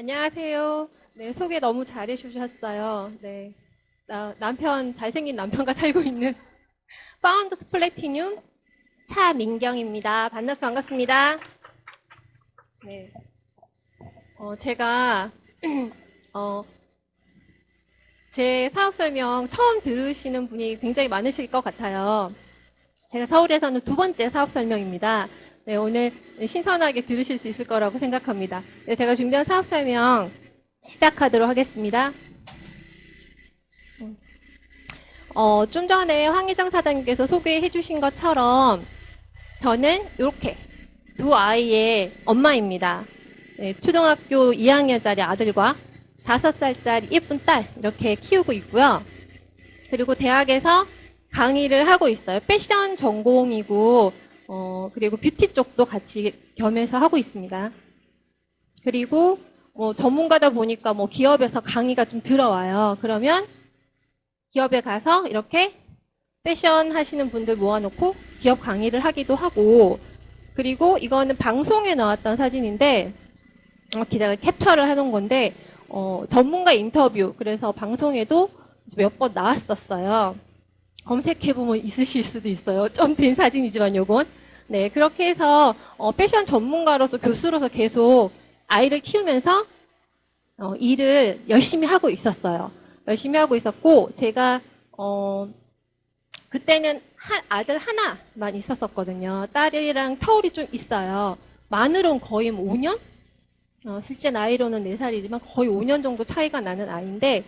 안녕하세요. 네, 소개 너무 잘해 주셨어요. 네. 잘생긴 남편과 살고 있는 파운더스 플래티늄 차민경입니다. 만나서 반갑습니다. 네. 제가, 어, 제 사업 설명 처음 들으시는 분이 굉장히 많으실 것 같아요. 제가 서울에서는 두 번째 사업 설명입니다. 네, 오늘 신선하게 들으실 수 있을 거라고 생각합니다. 네, 제가 준비한 사업 설명 시작하도록 하겠습니다. 좀 전에 황희정 사장님께서 소개해 주신 것처럼 저는 이렇게 두 아이의 엄마입니다. 네, 초등학교 2학년짜리 아들과 5살짜리 예쁜 딸 이렇게 키우고 있고요. 그리고 대학에서 강의를 하고 있어요. 패션 전공이고 그리고 뷰티 쪽도 같이 겸해서 하고 있습니다. 그리고 전문가다 보니까 기업에서 강의가 좀 들어와요. 그러면 기업에 가서 이렇게 패션 하시는 분들 모아놓고 기업 강의를 하기도 하고, 그리고 이거는 방송에 나왔던 사진인데 기자가 캡처를 해놓은 건데 전문가 인터뷰, 그래서 방송에도 몇 번 나왔었어요. 검색해보면 있으실 수도 있어요. 좀 된 사진이지만 요건. 네, 그렇게 해서 패션 전문가로서 교수로서 계속 아이를 키우면서 일을 열심히 하고 있었어요. 열심히 하고 있었고, 제가 그때는 아들 하나만 있었었거든요. 딸이랑 터울이 좀 있어요. 만으로는 거의 5년? 실제 나이로는 4살이지만 거의 5년 정도 차이가 나는 아이인데,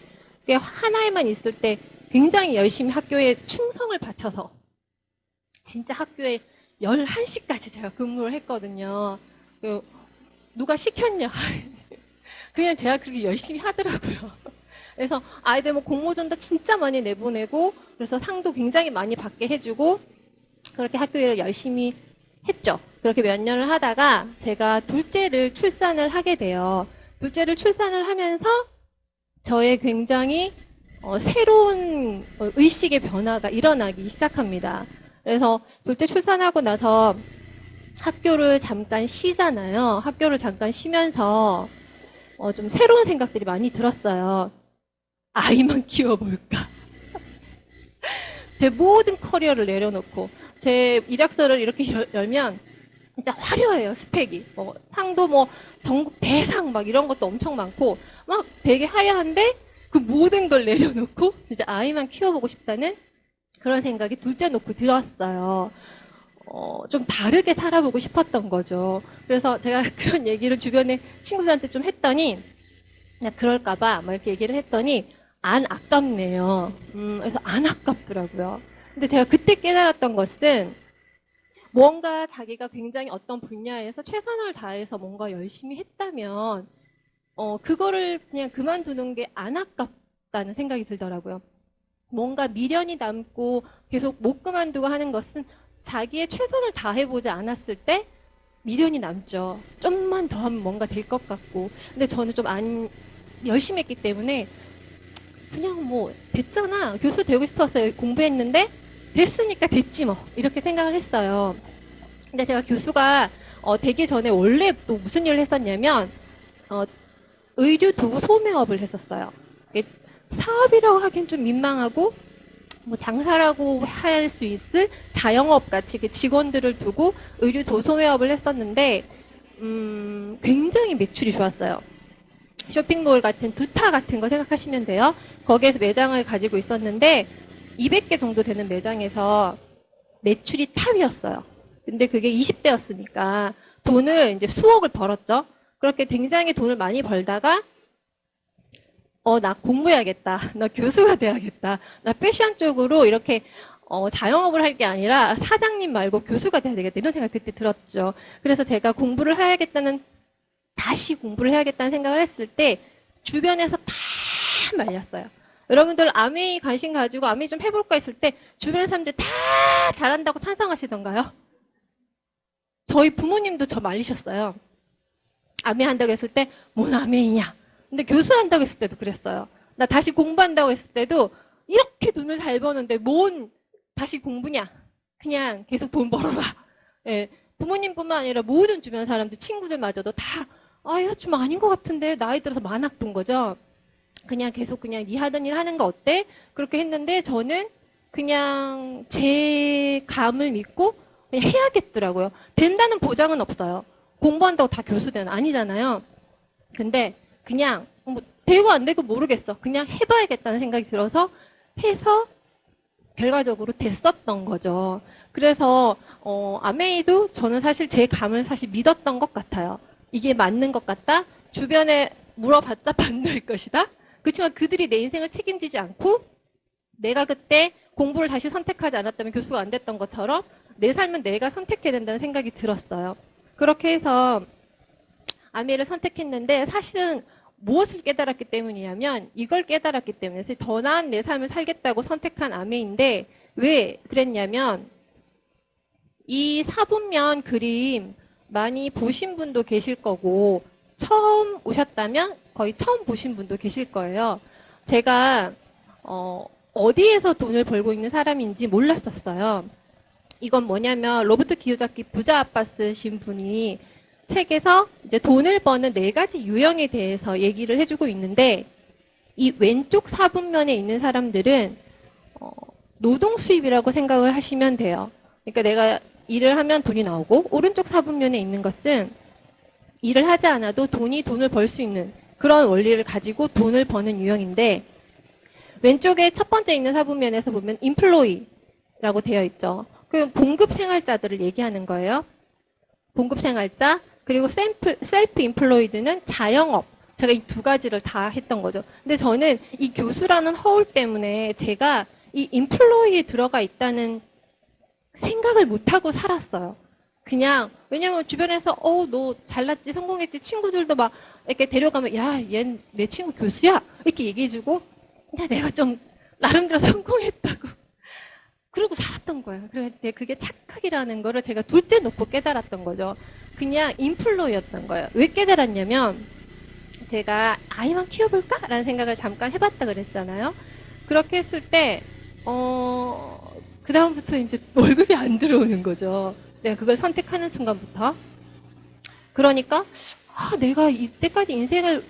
하나에만 있을 때 굉장히 열심히 학교에 충성을 바쳐서 진짜 학교에 11시까지 제가 근무를 했거든요. 누가 시켰냐. 그냥 제가 그렇게 열심히 하더라고요. 그래서 아이들 공모전도 진짜 많이 내보내고, 그래서 상도 굉장히 많이 받게 해주고, 그렇게 학교 일을 열심히 했죠. 그렇게 몇 년을 하다가 제가 둘째를 출산을 하게 돼요. 둘째를 출산을 하면서 저의 굉장히 새로운 의식의 변화가 일어나기 시작합니다. 그래서 둘째 출산하고 나서 학교를 잠깐 쉬잖아요. 학교를 잠깐 쉬면서 좀 새로운 생각들이 많이 들었어요. 아이만 키워볼까? 제 모든 커리어를 내려놓고 제 이력서를 이렇게 열면 진짜 화려해요, 스펙이. 상도 전국 대상 막 이런 것도 엄청 많고 막 되게 화려한데 그 모든 걸 내려놓고 진짜 아이만 키워보고 싶다는 그런 생각이 둘째 놓고 들었어요. 좀 다르게 살아보고 싶었던 거죠. 그래서 제가 그런 얘기를 주변에 친구들한테 좀 했더니 그냥 그럴까봐 막 이렇게 얘기를 했더니 안 아깝네요. 그래서 안 아깝더라고요. 근데 제가 그때 깨달았던 것은 뭔가 자기가 굉장히 어떤 분야에서 최선을 다해서 뭔가 열심히 했다면 그거를 그냥 그만두는 게 안 아깝다는 생각이 들더라고요. 뭔가 미련이 남고 계속 못 그만두고 하는 것은 자기의 최선을 다해보지 않았을 때 미련이 남죠. 좀만 더 하면 뭔가 될 것 같고. 근데 저는 좀 안 열심히 했기 때문에 그냥 됐잖아. 교수 되고 싶었어요. 공부했는데 됐으니까 됐지 뭐. 이렇게 생각을 했어요. 근데 제가 교수가 되기 전에 원래 또 무슨 일을 했었냐면 의류 도소매업을 했었어요. 사업이라고 하긴 좀 민망하고 장사라고 할 수 있을 자영업 같이 직원들을 두고 의류 도소매업을 했었는데 굉장히 매출이 좋았어요. 쇼핑몰 같은 두타 같은 거 생각하시면 돼요. 거기에서 매장을 가지고 있었는데 200개 정도 되는 매장에서 매출이 탑이었어요. 근데 그게 20대였으니까 돈을 이제 수억을 벌었죠. 그렇게 굉장히 돈을 많이 벌다가 나 공부해야겠다. 나 교수가 돼야겠다. 나 패션 쪽으로 이렇게 자영업을 할 게 아니라 사장님 말고 교수가 돼야 되겠다. 이런 생각 그때 들었죠. 그래서 제가 다시 공부를 해야겠다는 생각을 했을 때 주변에서 다 말렸어요. 여러분들 아메이 관심 가지고 아메이 좀 해볼까 했을 때 주변 사람들 다 잘한다고 찬성하시던가요? 저희 부모님도 저 말리셨어요. 아메이 한다고 했을 때 뭔 아메이냐. 근데 교수 한다고 했을 때도 그랬어요. 나 다시 공부한다고 했을 때도 이렇게 돈을 잘 버는데 뭔 다시 공부냐. 그냥 계속 돈 벌어라. 예, 부모님뿐만 아니라 모든 주변 사람들, 친구들마저도 다 아, 이거 좀 아닌 것 같은데 나이 들어서 만학도인 거죠. 그냥 계속 그냥 네 하던 일 하는 거 어때? 그렇게 했는데 저는 그냥 제 감을 믿고 그냥 해야겠더라고요. 된다는 보장은 없어요. 공부한다고 다 교수되는 아니잖아요. 근데 그냥 뭐 되고 안 되고 모르겠어. 그냥 해봐야겠다는 생각이 들어서 해서 결과적으로 됐었던 거죠. 그래서 아메이도 저는 사실 제 감을 사실 믿었던 것 같아요. 이게 맞는 것 같다. 주변에 물어봤자 반대일 것이다. 그렇지만 그들이 내 인생을 책임지지 않고 내가 그때 공부를 다시 선택하지 않았다면 교수가 안 됐던 것처럼 내 삶은 내가 선택해야 된다는 생각이 들었어요. 그렇게 해서 아메이를 선택했는데 사실은 무엇을 깨달았기 때문이냐면 이걸 깨달았기 때문에 더 나은 내 삶을 살겠다고 선택한 아메인데 왜 그랬냐면 이 사분면 그림 많이 보신 분도 계실 거고 처음 오셨다면 거의 처음 보신 분도 계실 거예요. 제가 어디에서 돈을 벌고 있는 사람인지 몰랐었어요. 이건 뭐냐면 로버트 기요사키 부자 아빠 쓰신 분이 책에서 이제 돈을 버는 4가지 유형에 대해서 얘기를 해주고 있는데 이 왼쪽 사분면에 있는 사람들은 노동 수입이라고 생각을 하시면 돼요. 그러니까 내가 일을 하면 돈이 나오고 오른쪽 사분면에 있는 것은 일을 하지 않아도 돈을 벌 수 있는 그런 원리를 가지고 돈을 버는 유형인데 왼쪽에 첫 번째 있는 사분면에서 보면 인플로이라고 되어 있죠. 그 봉급 생활자들을 얘기하는 거예요. 봉급 생활자 그리고 셀프 인플로이드는 자영업. 제가 이 2가지를 다 했던 거죠. 근데 저는 이 교수라는 허울 때문에 제가 이 인플로이에 들어가 있다는 생각을 못하고 살았어요. 그냥 왜냐면 주변에서 너 잘났지 성공했지 친구들도 막 이렇게 데려가면 야, 얘 내 친구 교수야 이렇게 얘기해주고 야, 내가 좀 나름대로 성공했다고 그러고 살았던 거예요. 그래서 그게 착각이라는 거를 제가 둘째 놓고 깨달았던 거죠. 그냥 인플로이였던 거예요. 왜 깨달았냐면 제가 아이만 키워볼까? 라는 생각을 잠깐 해봤다 그랬잖아요. 그렇게 했을 때 그 다음부터 이제 월급이 안 들어오는 거죠. 내가 그걸 선택하는 순간부터. 그러니까 내가 이때까지 인생을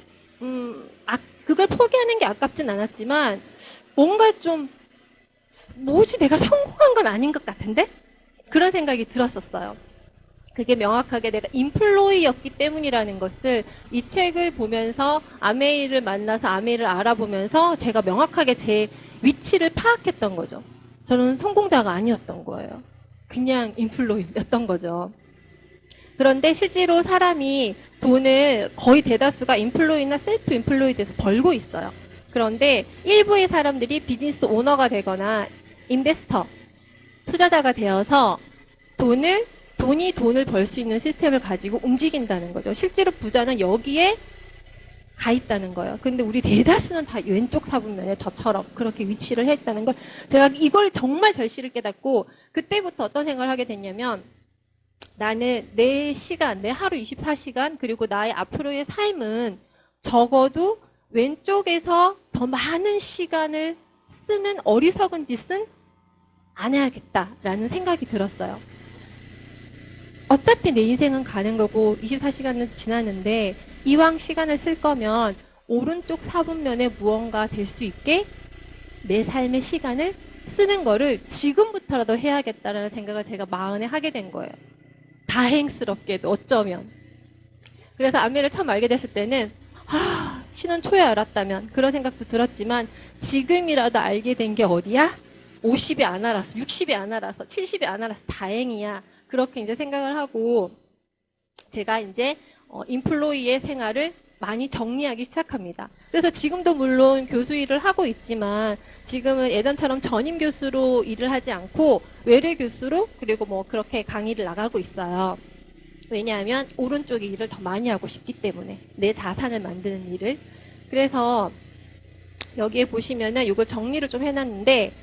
그걸 포기하는 게 아깝진 않았지만 뭔가 좀 뭐지 내가 성공한 건 아닌 것 같은데? 그런 생각이 들었었어요. 그게 명확하게 내가 인플로이였기 때문이라는 것을 이 책을 보면서 아메이를 만나서 아메이를 알아보면서 제가 명확하게 제 위치를 파악했던 거죠. 저는 성공자가 아니었던 거예요. 그냥 인플로이였던 거죠. 그런데 실제로 사람이 돈을 거의 대다수가 인플로이나 셀프 인플로이드에서 벌고 있어요. 그런데 일부의 사람들이 비즈니스 오너가 되거나 인베스터, 투자자가 되어서 돈이 돈을 벌 수 있는 시스템을 가지고 움직인다는 거죠. 실제로 부자는 여기에 가 있다는 거예요. 근데 우리 대다수는 다 왼쪽 사분면에 저처럼 그렇게 위치를 해 있다는 걸 제가 이걸 정말 절실히 깨닫고 그때부터 어떤 생각을 하게 됐냐면 나는 내 시간, 내 하루 24시간 그리고 나의 앞으로의 삶은 적어도 왼쪽에서 더 많은 시간을 쓰는 어리석은 짓은 안 해야겠다라는 생각이 들었어요. 어차피 내 인생은 가는 거고 24시간은 지나는데 이왕 시간을 쓸 거면 오른쪽 사분면에 무언가 될 수 있게 내 삶의 시간을 쓰는 거를 지금부터라도 해야겠다라는 생각을 제가 마흔에 하게 된 거예요. 다행스럽게도 어쩌면. 그래서 아메를 처음 알게 됐을 때는 신혼 초에 알았다면 그런 생각도 들었지만 지금이라도 알게 된 게 어디야? 50이 안 알아서 60이 안 알아서 70이 안 알아서 다행이야. 그렇게 이제 생각을 하고 제가 이제 인플로이의 생활을 많이 정리하기 시작합니다. 그래서 지금도 물론 교수 일을 하고 있지만 지금은 예전처럼 전임 교수로 일을 하지 않고 외래 교수로 그리고 뭐 그렇게 강의를 나가고 있어요. 왜냐하면 오른쪽의 일을 더 많이 하고 싶기 때문에 내 자산을 만드는 일을. 그래서 여기에 보시면은 이걸 정리를 좀 해놨는데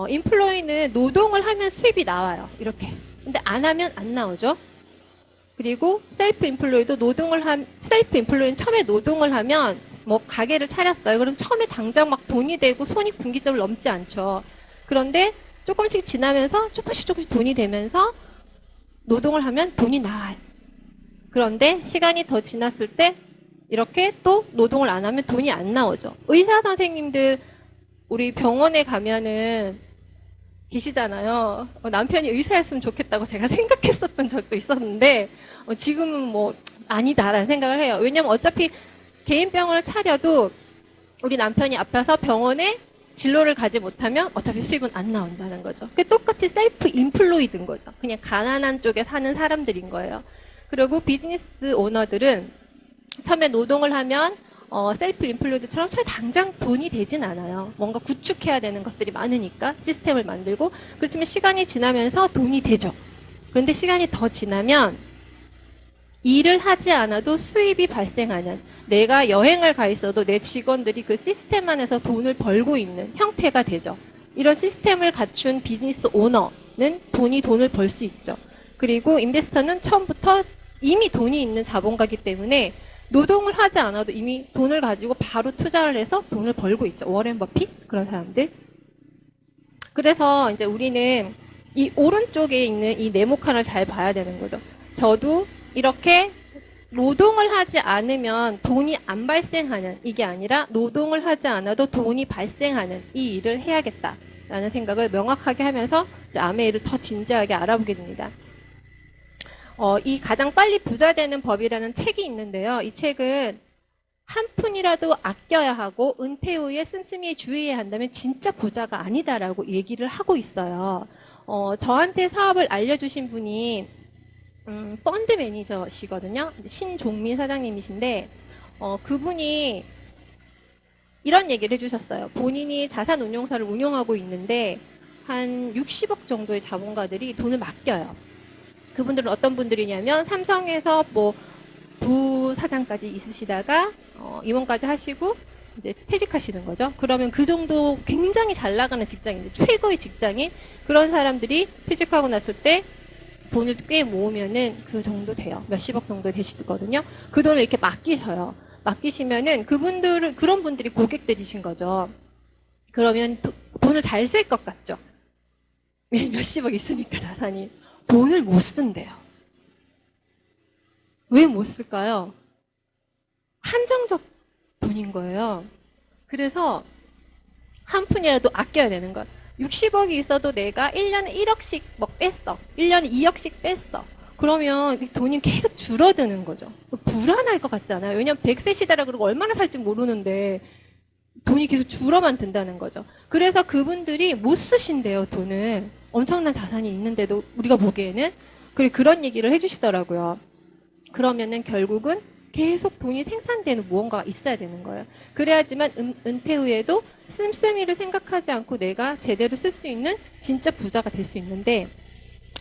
인플로이는 노동을 하면 수입이 나와요. 이렇게. 근데 안 하면 안 나오죠. 그리고 셀프 인플로이도 셀프 인플로이는 처음에 노동을 하면 뭐 가게를 차렸어요. 그럼 처음에 당장 막 돈이 되고 손익 분기점을 넘지 않죠. 그런데 조금씩 지나면서 조금씩 돈이 되면서 노동을 하면 돈이 나와요. 그런데 시간이 더 지났을 때 이렇게 또 노동을 안 하면 돈이 안 나오죠. 의사 선생님들 우리 병원에 가면은 계시잖아요. 남편이 의사였으면 좋겠다고 제가 생각했었던 적도 있었는데 지금은 뭐 아니다라는 생각을 해요. 왜냐면 어차피 개인 병원을 차려도 우리 남편이 아파서 병원에 진료를 가지 못하면 어차피 수입은 안 나온다는 거죠. 그 똑같이 셀프 인플로이드인 거죠. 그냥 가난한 쪽에 사는 사람들인 거예요. 그리고 비즈니스 오너들은 처음에 노동을 하면 셀프 인플로이드처럼 당장 돈이 되진 않아요. 뭔가 구축해야 되는 것들이 많으니까 시스템을 만들고. 그렇지만 시간이 지나면서 돈이 되죠. 그런데 시간이 더 지나면 일을 하지 않아도 수입이 발생하는, 내가 여행을 가 있어도 내 직원들이 그 시스템 안에서 돈을 벌고 있는 형태가 되죠. 이런 시스템을 갖춘 비즈니스 오너는 돈을 벌 수 있죠. 그리고 인베스터는 처음부터 이미 돈이 있는 자본가이기 때문에 노동을 하지 않아도 이미 돈을 가지고 바로 투자를 해서 돈을 벌고 있죠. 워렌 버핏 그런 사람들. 그래서 이제 우리는 이 오른쪽에 있는 이 네모칸을 잘 봐야 되는 거죠. 저도 이렇게 노동을 하지 않으면 돈이 안 발생하는, 이게 아니라 노동을 하지 않아도 돈이 발생하는 이 일을 해야겠다라는 생각을 명확하게 하면서 이제 아메이를 더 진지하게 알아보게 됩니다. 이 가장 빨리 부자 되는 법이라는 책이 있는데요. 이 책은 한 푼이라도 아껴야 하고 은퇴 후에 씀씀이 주의해야 한다면 진짜 부자가 아니다라고 얘기를 하고 있어요. 저한테 사업을 알려주신 분이 펀드 매니저시거든요. 신종민 사장님이신데 그분이 이런 얘기를 해주셨어요. 본인이 자산운용사를 운영하고 있는데 한 60억 정도의 자본가들이 돈을 맡겨요. 그분들은 어떤 분들이냐면 삼성에서 뭐 부사장까지 있으시다가 임원까지 하시고 이제 퇴직하시는 거죠. 그러면 그 정도 굉장히 잘 나가는 직장인, 이제 최고의 직장인 그런 사람들이 퇴직하고 났을 때 돈을 꽤 모으면은 그 정도 돼요. 몇십억 정도 되시거든요. 그 돈을 이렇게 맡기셔요. 맡기시면은 그런 분들이 고객들이신 거죠. 그러면 돈을 잘 쓸 것 같죠. 몇십억 있으니까 자산이. 돈을 못 쓴대요. 왜 못 쓸까요? 한정적 돈인 거예요. 그래서 한 푼이라도 아껴야 되는 것. 60억이 있어도 내가 1년에 1억씩 뺐어. 1년에 2억씩 뺐어. 그러면 돈이 계속 줄어드는 거죠. 불안할 것 같잖아요. 왜냐면 100세 시대라 그러고 얼마나 살지 모르는데 돈이 계속 줄어만 든다는 거죠. 그래서 그분들이 못 쓰신대요, 돈을. 엄청난 자산이 있는데도 우리가 보기에는. 그런 얘기를 해주시더라고요. 그러면은 결국은 계속 돈이 생산되는 무언가가 있어야 되는 거예요. 그래야지만 은퇴 후에도 씀씀이를 생각하지 않고 내가 제대로 쓸 수 있는 진짜 부자가 될 수 있는데,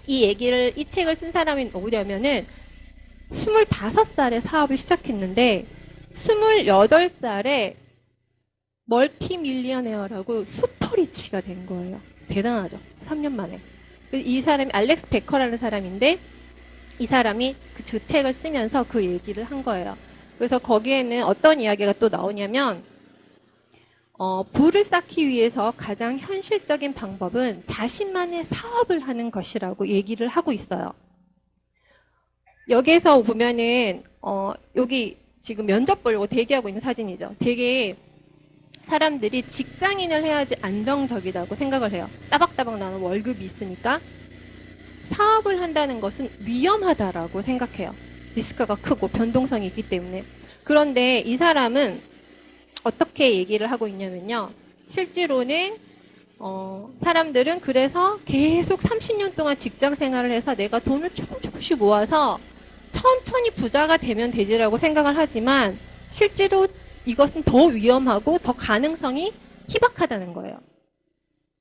이 책을 쓴 사람이 누구냐면은 25살에 사업을 시작했는데 28살에 멀티밀리어네어라고 슈퍼리치가 된 거예요. 대단하죠. 3년 만에. 이 사람이 알렉스 베커라는 사람인데 이 사람이 그 책을 쓰면서 그 얘기를 한 거예요. 그래서 거기에는 어떤 이야기가 또 나오냐면 부를 쌓기 위해서 가장 현실적인 방법은 자신만의 사업을 하는 것이라고 얘기를 하고 있어요. 여기에서 보면은 여기 지금 면접 보려고 대기하고 있는 사진이죠. 되게 사람들이 직장인을 해야지 안정적이라고 생각을 해요. 따박따박 나는 월급이 있으니까. 사업을 한다는 것은 위험하다라고 생각해요. 리스크가 크고 변동성이 있기 때문에. 그런데 이 사람은 어떻게 얘기를 하고 있냐면요. 실제로는 사람들은 그래서 계속 30년 동안 직장 생활을 해서 내가 돈을 조금씩 모아서 천천히 부자가 되면 되지라고 생각을 하지만 실제로 이것은 더 위험하고 더 가능성이 희박하다는 거예요.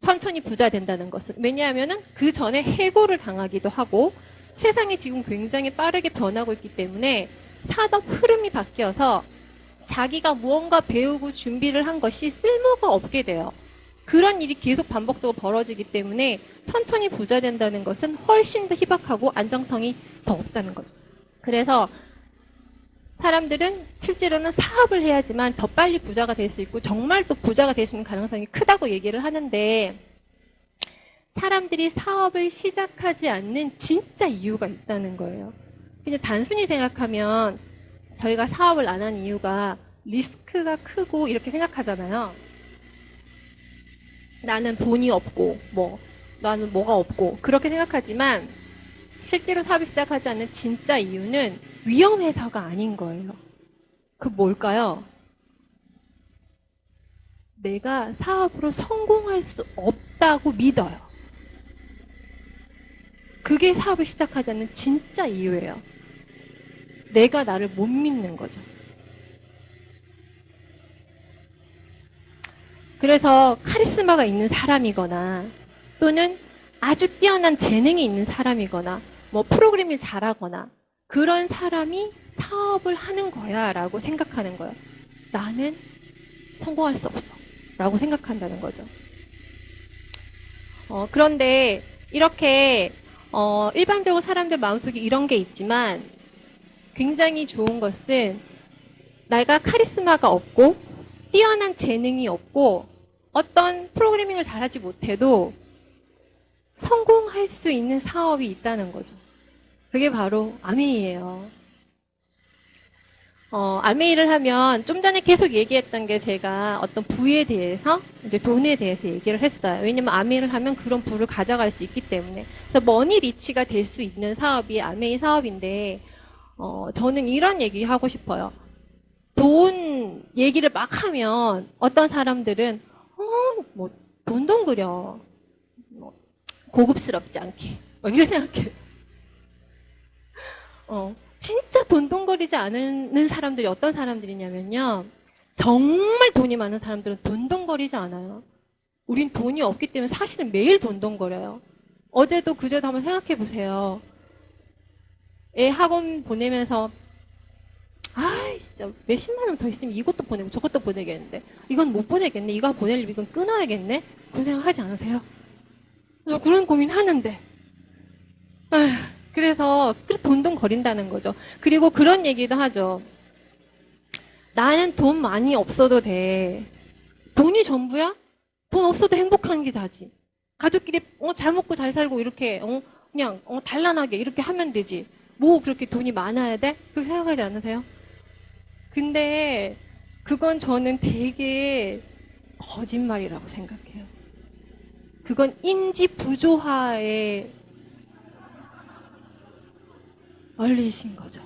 천천히 부자 된다는 것은. 왜냐하면은 그 전에 해고를 당하기도 하고 세상이 지금 굉장히 빠르게 변하고 있기 때문에 산업 흐름이 바뀌어서 자기가 무언가 배우고 준비를 한 것이 쓸모가 없게 돼요. 그런 일이 계속 반복적으로 벌어지기 때문에 천천히 부자 된다는 것은 훨씬 더 희박하고 안정성이 더 없다는 거죠. 그래서 사람들은 실제로는 사업을 해야지만 더 빨리 부자가 될 수 있고 정말 또 부자가 될 수 있는 가능성이 크다고 얘기를 하는데, 사람들이 사업을 시작하지 않는 진짜 이유가 있다는 거예요. 그냥 단순히 생각하면 저희가 사업을 안 한 이유가 리스크가 크고 이렇게 생각하잖아요. 나는 돈이 없고 나는 뭐가 없고 그렇게 생각하지만 실제로 사업을 시작하지 않는 진짜 이유는 위험해서가 아닌 거예요. 그 뭘까요? 내가 사업으로 성공할 수 없다고 믿어요. 그게 사업을 시작하지 않는 진짜 이유예요. 내가 나를 못 믿는 거죠. 그래서 카리스마가 있는 사람이거나 또는 아주 뛰어난 재능이 있는 사람이거나 프로그램을 잘하거나 그런 사람이 사업을 하는 거야 라고 생각하는 거예요. 나는 성공할 수 없어 라고 생각한다는 거죠. 그런데 이렇게 일반적으로 사람들 마음속에 이런 게 있지만 굉장히 좋은 것은 내가 카리스마가 없고 뛰어난 재능이 없고 어떤 프로그래밍을 잘하지 못해도 성공할 수 있는 사업이 있다는 거죠. 그게 바로 아메이예요. 아메이를 하면 좀 전에 계속 얘기했던 게 제가 어떤 부에 대해서 이제 돈에 대해서 얘기를 했어요. 왜냐면 아메이를 하면 그런 부를 가져갈 수 있기 때문에. 그래서 머니 리치가 될 수 있는 사업이 아메이 사업인데 저는 이런 얘기 하고 싶어요. 돈 얘기를 막 하면 어떤 사람들은 돈동그려 고급스럽지 않게 이렇게 생각해요. 진짜 돈동거리지 않는 사람들이 어떤 사람들이냐면요. 정말 돈이 많은 사람들은 돈동거리지 않아요. 우린 돈이 없기 때문에 사실은 매일 돈동거려요. 어제도 그제도 한번 생각해 보세요. 애 학원 보내면서 진짜 몇십만 원 더 있으면 이것도 보내고 저것도 보내겠는데 이건 못 보내겠네. 이거 보내려면 이건 끊어야겠네. 그런 생각 하지 않으세요? 저 그런 고민 하는데 그래서 돈동거린다는 거죠. 그리고 그런 얘기도 하죠. 나는 돈 많이 없어도 돼. 돈이 전부야? 돈 없어도 행복한 게 다지. 가족끼리 잘 먹고 잘 살고 이렇게 그냥 단란하게 이렇게 하면 되지. 뭐 그렇게 돈이 많아야 돼? 그렇게 생각하지 않으세요? 근데 그건 저는 되게 거짓말이라고 생각해요. 그건 인지 부조화의 원리이신 거죠.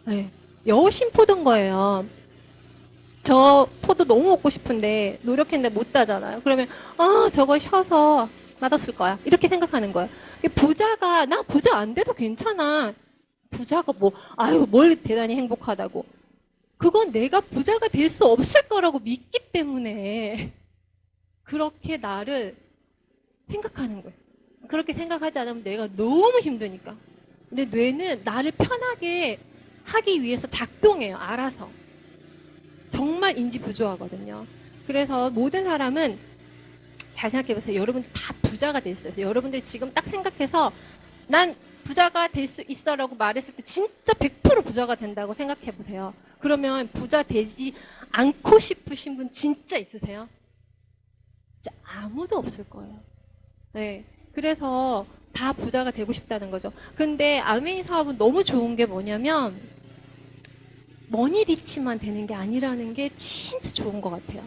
네. 여신 포도인 거예요. 저 포도 너무 먹고 싶은데 노력했는데 못 따잖아요. 그러면 저거 쉬어서 맛없을 거야. 이렇게 생각하는 거예요. 부자가 나 부자 안 돼도 괜찮아. 부자가 뭘 대단히 행복하다고. 그건 내가 부자가 될 수 없을 거라고 믿기 때문에 그렇게 나를 생각하는 거예요. 그렇게 생각하지 않으면 내가 너무 힘드니까. 근데 뇌는 나를 편하게 하기 위해서 작동해요. 알아서. 정말 인지 부조하거든요. 그래서 모든 사람은 잘 생각해보세요. 여러분들 다 부자가 될 수 있어요. 여러분들이 지금 딱 생각해서 난 부자가 될 수 있어 라고 말했을 때 진짜 100% 부자가 된다고 생각해보세요. 그러면 부자 되지 않고 싶으신 분 진짜 있으세요? 진짜 아무도 없을 거예요. 네. 그래서 다 부자가 되고 싶다는 거죠. 근데 아메이 사업은 너무 좋은 게 뭐냐면 머니 리치만 되는 게 아니라는 게 진짜 좋은 것 같아요.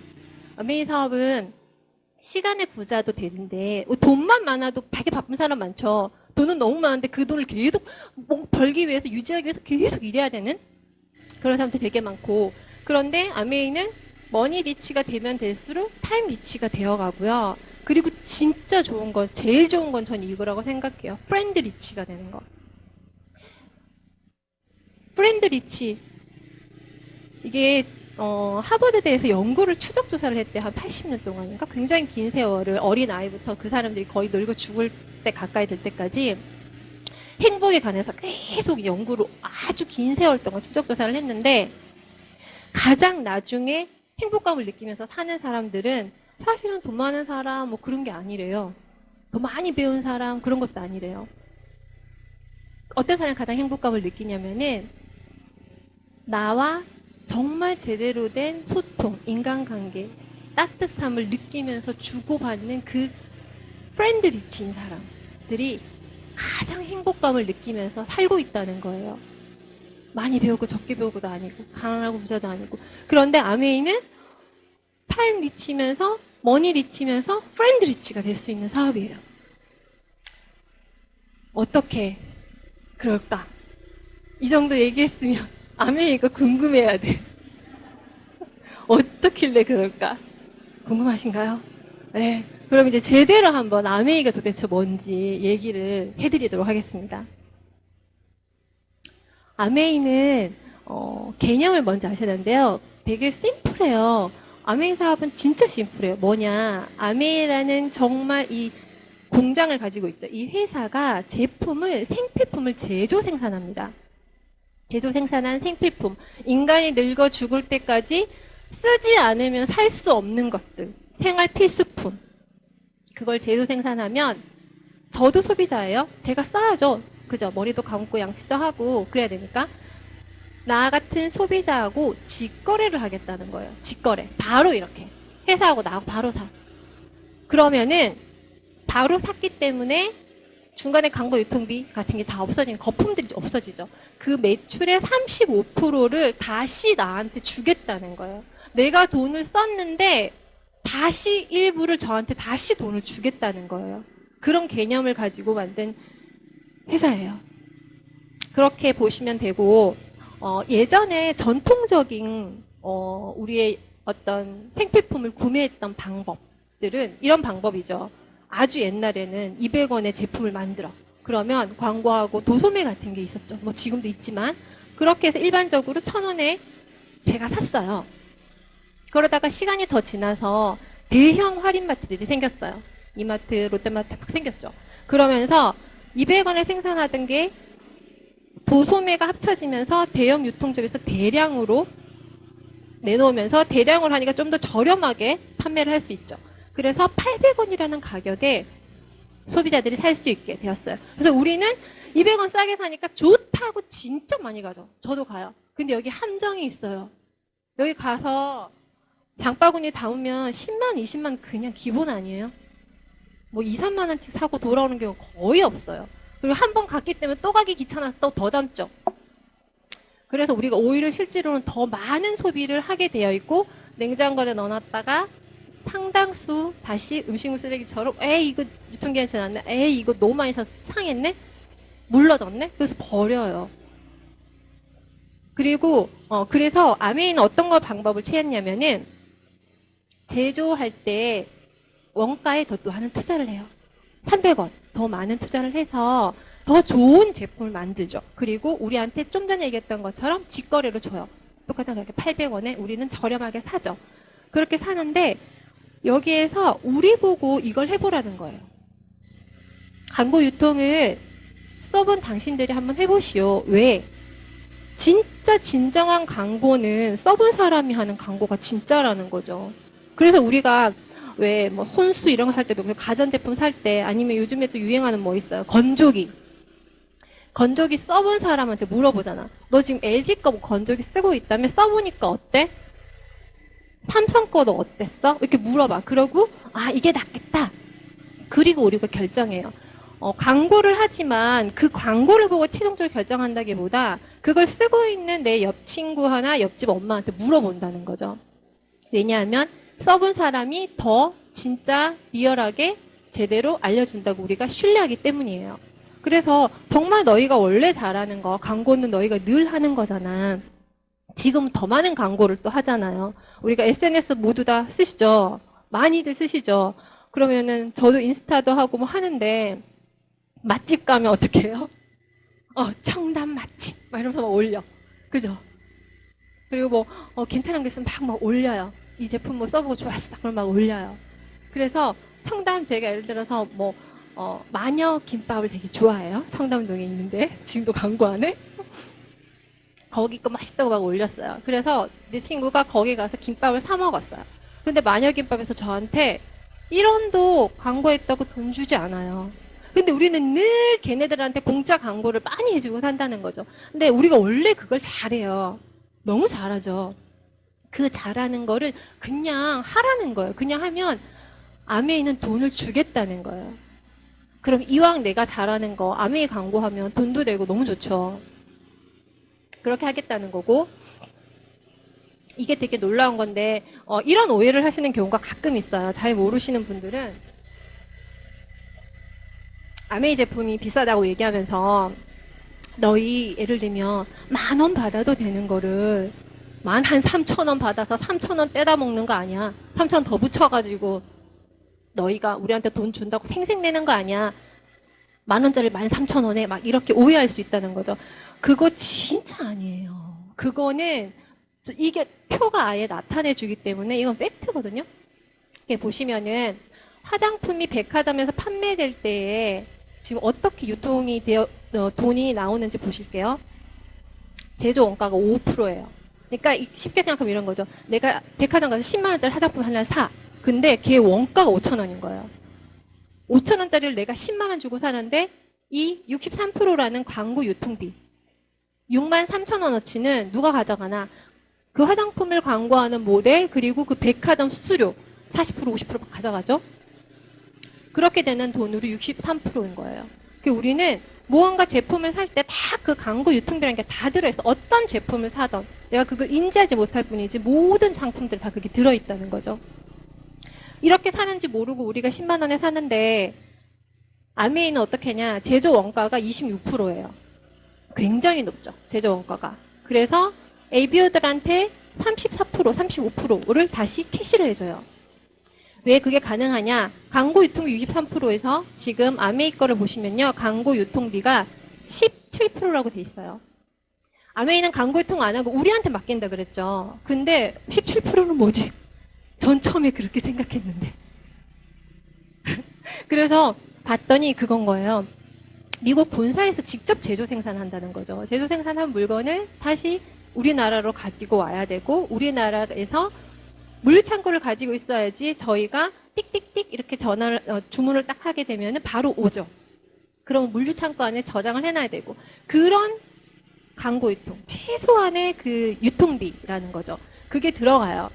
아메이 사업은 시간의 부자도 되는데 돈만 많아도 되게 바쁜 사람 많죠. 돈은 너무 많은데 그 돈을 계속 벌기 위해서 유지하기 위해서 계속 일해야 되는 그런 사람들 되게 많고 그런데 아메이는 머니 리치가 되면 될수록 타임 리치가 되어가고요. 그리고 진짜 좋은 건 제일 좋은 건 전 이거라고 생각해요. 프렌드 리치가 되는 거. 프렌드 리치 이게 하버드대에서 연구를 추적 조사를 했대. 한 80년 동안인가? 굉장히 긴 세월을 어린 아이부터 그 사람들이 거의 늙어 죽을 때 가까이 될 때까지 행복에 관해서 계속 연구를 아주 긴 세월 동안 추적 조사를 했는데 가장 나중에 행복감을 느끼면서 사는 사람들은 사실은 돈 많은 사람 뭐 그런 게 아니래요. 더 많이 배운 사람 그런 것도 아니래요. 어떤 사람이 가장 행복감을 느끼냐면은 나와 정말 제대로 된 소통, 인간관계, 따뜻함을 느끼면서 주고받는 그 프렌드 리치인 사람들이 가장 행복감을 느끼면서 살고 있다는 거예요. 많이 배우고 적게 배우고도 아니고 가난하고 부자도 아니고. 그런데 아메이는 타임 리치면서 머니 리치면서 프렌드 리치가 될 수 있는 사업이에요. 어떻게 그럴까? 이 정도 얘기했으면 아메이가 궁금해야 돼. 어떻길래 그럴까? 궁금하신가요? 네. 그럼 이제 제대로 한번 아메이가 도대체 뭔지 얘기를 해드리도록 하겠습니다. 아메이는 개념을 먼저 아셔야 되는데요. 되게 심플해요. 아메이 사업은 진짜 심플해요. 뭐냐? 아메이라는 정말 이 공장을 가지고 있죠. 이 회사가 제품을, 생필품을 제조 생산합니다. 제조 생산한 생필품, 인간이 늙어 죽을 때까지 쓰지 않으면 살 수 없는 것들, 생활 필수품. 그걸 제조 생산하면 저도 소비자예요. 제가 써야죠. 그죠? 머리도 감고 양치도 하고 그래야 되니까. 나 같은 소비자하고 직거래를 하겠다는 거예요. 직거래. 바로 이렇게. 회사하고 나하고 바로 사. 그러면은 바로 샀기 때문에 중간에 광고 유통비 같은 게 다 없어지는 거품들이 없어지죠. 그 매출의 35%를 다시 나한테 주겠다는 거예요. 내가 돈을 썼는데 다시 일부를 저한테 다시 돈을 주겠다는 거예요. 그런 개념을 가지고 만든 회사예요. 그렇게 보시면 되고, 예전에 전통적인 우리의 어떤 생필품을 구매했던 방법들은 이런 방법이죠. 아주 옛날에는 200원의 제품을 만들어. 그러면 광고하고 도소매 같은 게 있었죠. 뭐 지금도 있지만 그렇게 해서 일반적으로 1,000원에 제가 샀어요. 그러다가 시간이 더 지나서 대형 할인마트들이 생겼어요. 이마트, 롯데마트 막 생겼죠. 그러면서 200원에 생산하던 게 도소매가 합쳐지면서 대형 유통점에서 대량으로 내놓으면서 대량으로 하니까 좀 더 저렴하게 판매를 할 수 있죠. 그래서 800원이라는 가격에 소비자들이 살 수 있게 되었어요. 그래서 우리는 200원 싸게 사니까 좋다고 진짜 많이 가죠. 저도 가요. 근데 여기 함정이 있어요. 여기 가서 장바구니 담으면 10만, 20만 그냥 기본 아니에요? 뭐 2, 3만 원치 사고 돌아오는 경우 거의 없어요. 그리고 한 번 갔기 때문에 또 가기 귀찮아서 또 더 담죠. 그래서 우리가 오히려 실제로는 더 많은 소비를 하게 되어 있고 냉장고에 넣어놨다가 상당수 다시 음식물 쓰레기처럼 에이 이거 유통기한 지났네, 에이 이거 너무 많이 사서 상했네, 물러졌네, 그래서 버려요. 그리고 그래서 아메이는 어떤 거 방법을 취했냐면은 제조할 때 원가에 더 많은 투자를 해요. 300원 더 많은 투자를 해서 더 좋은 제품을 만들죠. 그리고 우리한테 좀 전에 얘기했던 것처럼 직거래로 줘요. 똑같은 가격 800원에 우리는 저렴하게 사죠. 그렇게 사는데 여기에서 우리 보고 이걸 해보라는 거예요. 광고 유통을 써본 당신들이 한번 해보시오. 왜? 진짜 진정한 광고는 써본 사람이 하는 광고가 진짜라는 거죠. 그래서 우리가 왜 뭐 혼수 이런 거 살 때도 가전제품 살 때 아니면 요즘에 또 유행하는 뭐 있어요. 건조기. 건조기 써본 사람한테 물어보잖아. 너 지금 LG 거 건조기 쓰고 있다며? 써보니까 어때? 삼성 거도 어땠어? 이렇게 물어봐. 그러고 아 이게 낫겠다. 그리고 우리가 결정해요. 광고를 하지만 그 광고를 보고 최종적으로 결정한다기보다 그걸 쓰고 있는 내 옆 친구 하나 옆집 엄마한테 물어본다는 거죠. 왜냐하면 써본 사람이 더 진짜 리얼하게 제대로 알려준다고 우리가 신뢰하기 때문이에요. 그래서 정말 너희가 원래 잘하는 거, 광고는 너희가 늘 하는 거잖아. 지금 더 많은 광고를 또 하잖아요. 우리가 SNS 모두 다 쓰시죠? 많이들 쓰시죠? 그러면은 저도 인스타도 하고 뭐 하는데 맛집 가면 어떻게 해요? 청담 맛집 막 이러면서 막 올려. 그죠? 그리고 뭐 괜찮은 게 있으면 막 올려요. 이 제품 뭐 써보고 좋았어. 그럼 막 올려요. 그래서 청담 제가 예를 들어서 뭐 마녀 김밥을 되게 좋아해요. 청담동에 있는데 지금도 광고하네. 거기 거 맛있다고 막 올렸어요. 그래서 내 친구가 거기 가서 김밥을 사 먹었어요. 근데 마녀 김밥에서 저한테 1원도 광고했다고 돈 주지 않아요. 근데 우리는 늘 걔네들한테 공짜 광고를 많이 해주고 산다는 거죠. 근데 우리가 원래 그걸 잘해요. 너무 잘하죠. 그 잘하는 거를 그냥 하라는 거예요. 그냥 하면 아메이는 돈을 주겠다는 거예요. 그럼 이왕 내가 잘하는 거 아메이 광고하면 돈도 되고 너무 좋죠. 그렇게 하겠다는 거고, 이게 되게 놀라운 건데 이런 오해를 하시는 경우가 가끔 있어요. 잘 모르시는 분들은 아메이 제품이 비싸다고 얘기하면서 너희 예를 들면 10,000원 받아도 되는 거를 한 3,000원 받아서 3,000원 떼다 먹는 거 아니야. 3,000원 더 붙여가지고 너희가 우리한테 돈 준다고 생색내는 거 아니야. 10,000원짜리 13,000원에 막 이렇게 오해할 수 있다는 거죠. 그거 진짜 아니에요. 그거는 이게 표가 아예 나타내 주기 때문에 이건 팩트거든요. 이렇게 보시면은 화장품이 백화점에서 판매될 때에 지금 어떻게 유통이 되어 돈이 나오는지 보실게요. 제조 원가가 5%예요. 그러니까 쉽게 생각하면 이런 거죠. 내가 백화점 가서 10만 원짜리 화장품 하나를 사. 근데 걔 원가가 5,000원인 거예요. 5,000원짜리를 내가 10만 원 주고 사는데 이 63%라는 광고 유통비 63,000원어치는 누가 가져가나? 그 화장품을 광고하는 모델 그리고 그 백화점 수수료 40% 50% 가져가죠. 그렇게 되는 돈으로 63%인 거예요. 우리는 무언가 제품을 살 때 다 그 광고 유통비라는 게 다 들어있어. 어떤 제품을 사던 내가 그걸 인지하지 못할 뿐이지 모든 상품들 다 그게 들어있다는 거죠. 이렇게 사는지 모르고 우리가 10만 원에 사는데 아메이는 어떻게 하냐. 제조 원가가 26%예요. 굉장히 높죠. 제조 원가가. 그래서 ABO들한테 34%, 35%를 다시 캐시를 해줘요. 왜 그게 가능하냐? 광고 유통비 63%에서 지금 아메이 거를 보시면요. 광고 유통비가 17%라고 돼 있어요. 아메이는 광고 유통 안 하고 우리한테 맡긴다 그랬죠. 근데 17%는 뭐지? 전 처음에 그렇게 생각했는데. 그래서 봤더니 그건 거예요. 미국 본사에서 직접 제조 생산한다는 거죠. 제조 생산한 물건을 다시 우리나라로 가지고 와야 되고 우리나라에서 물류창고를 가지고 있어야지 저희가 띡띡띡 이렇게 전화를 주문을 딱 하게 되면 바로 오죠. 그럼 물류창고 안에 저장을 해놔야 되고 그런 광고 유통, 최소한의 그 유통비라는 거죠. 그게 들어가요.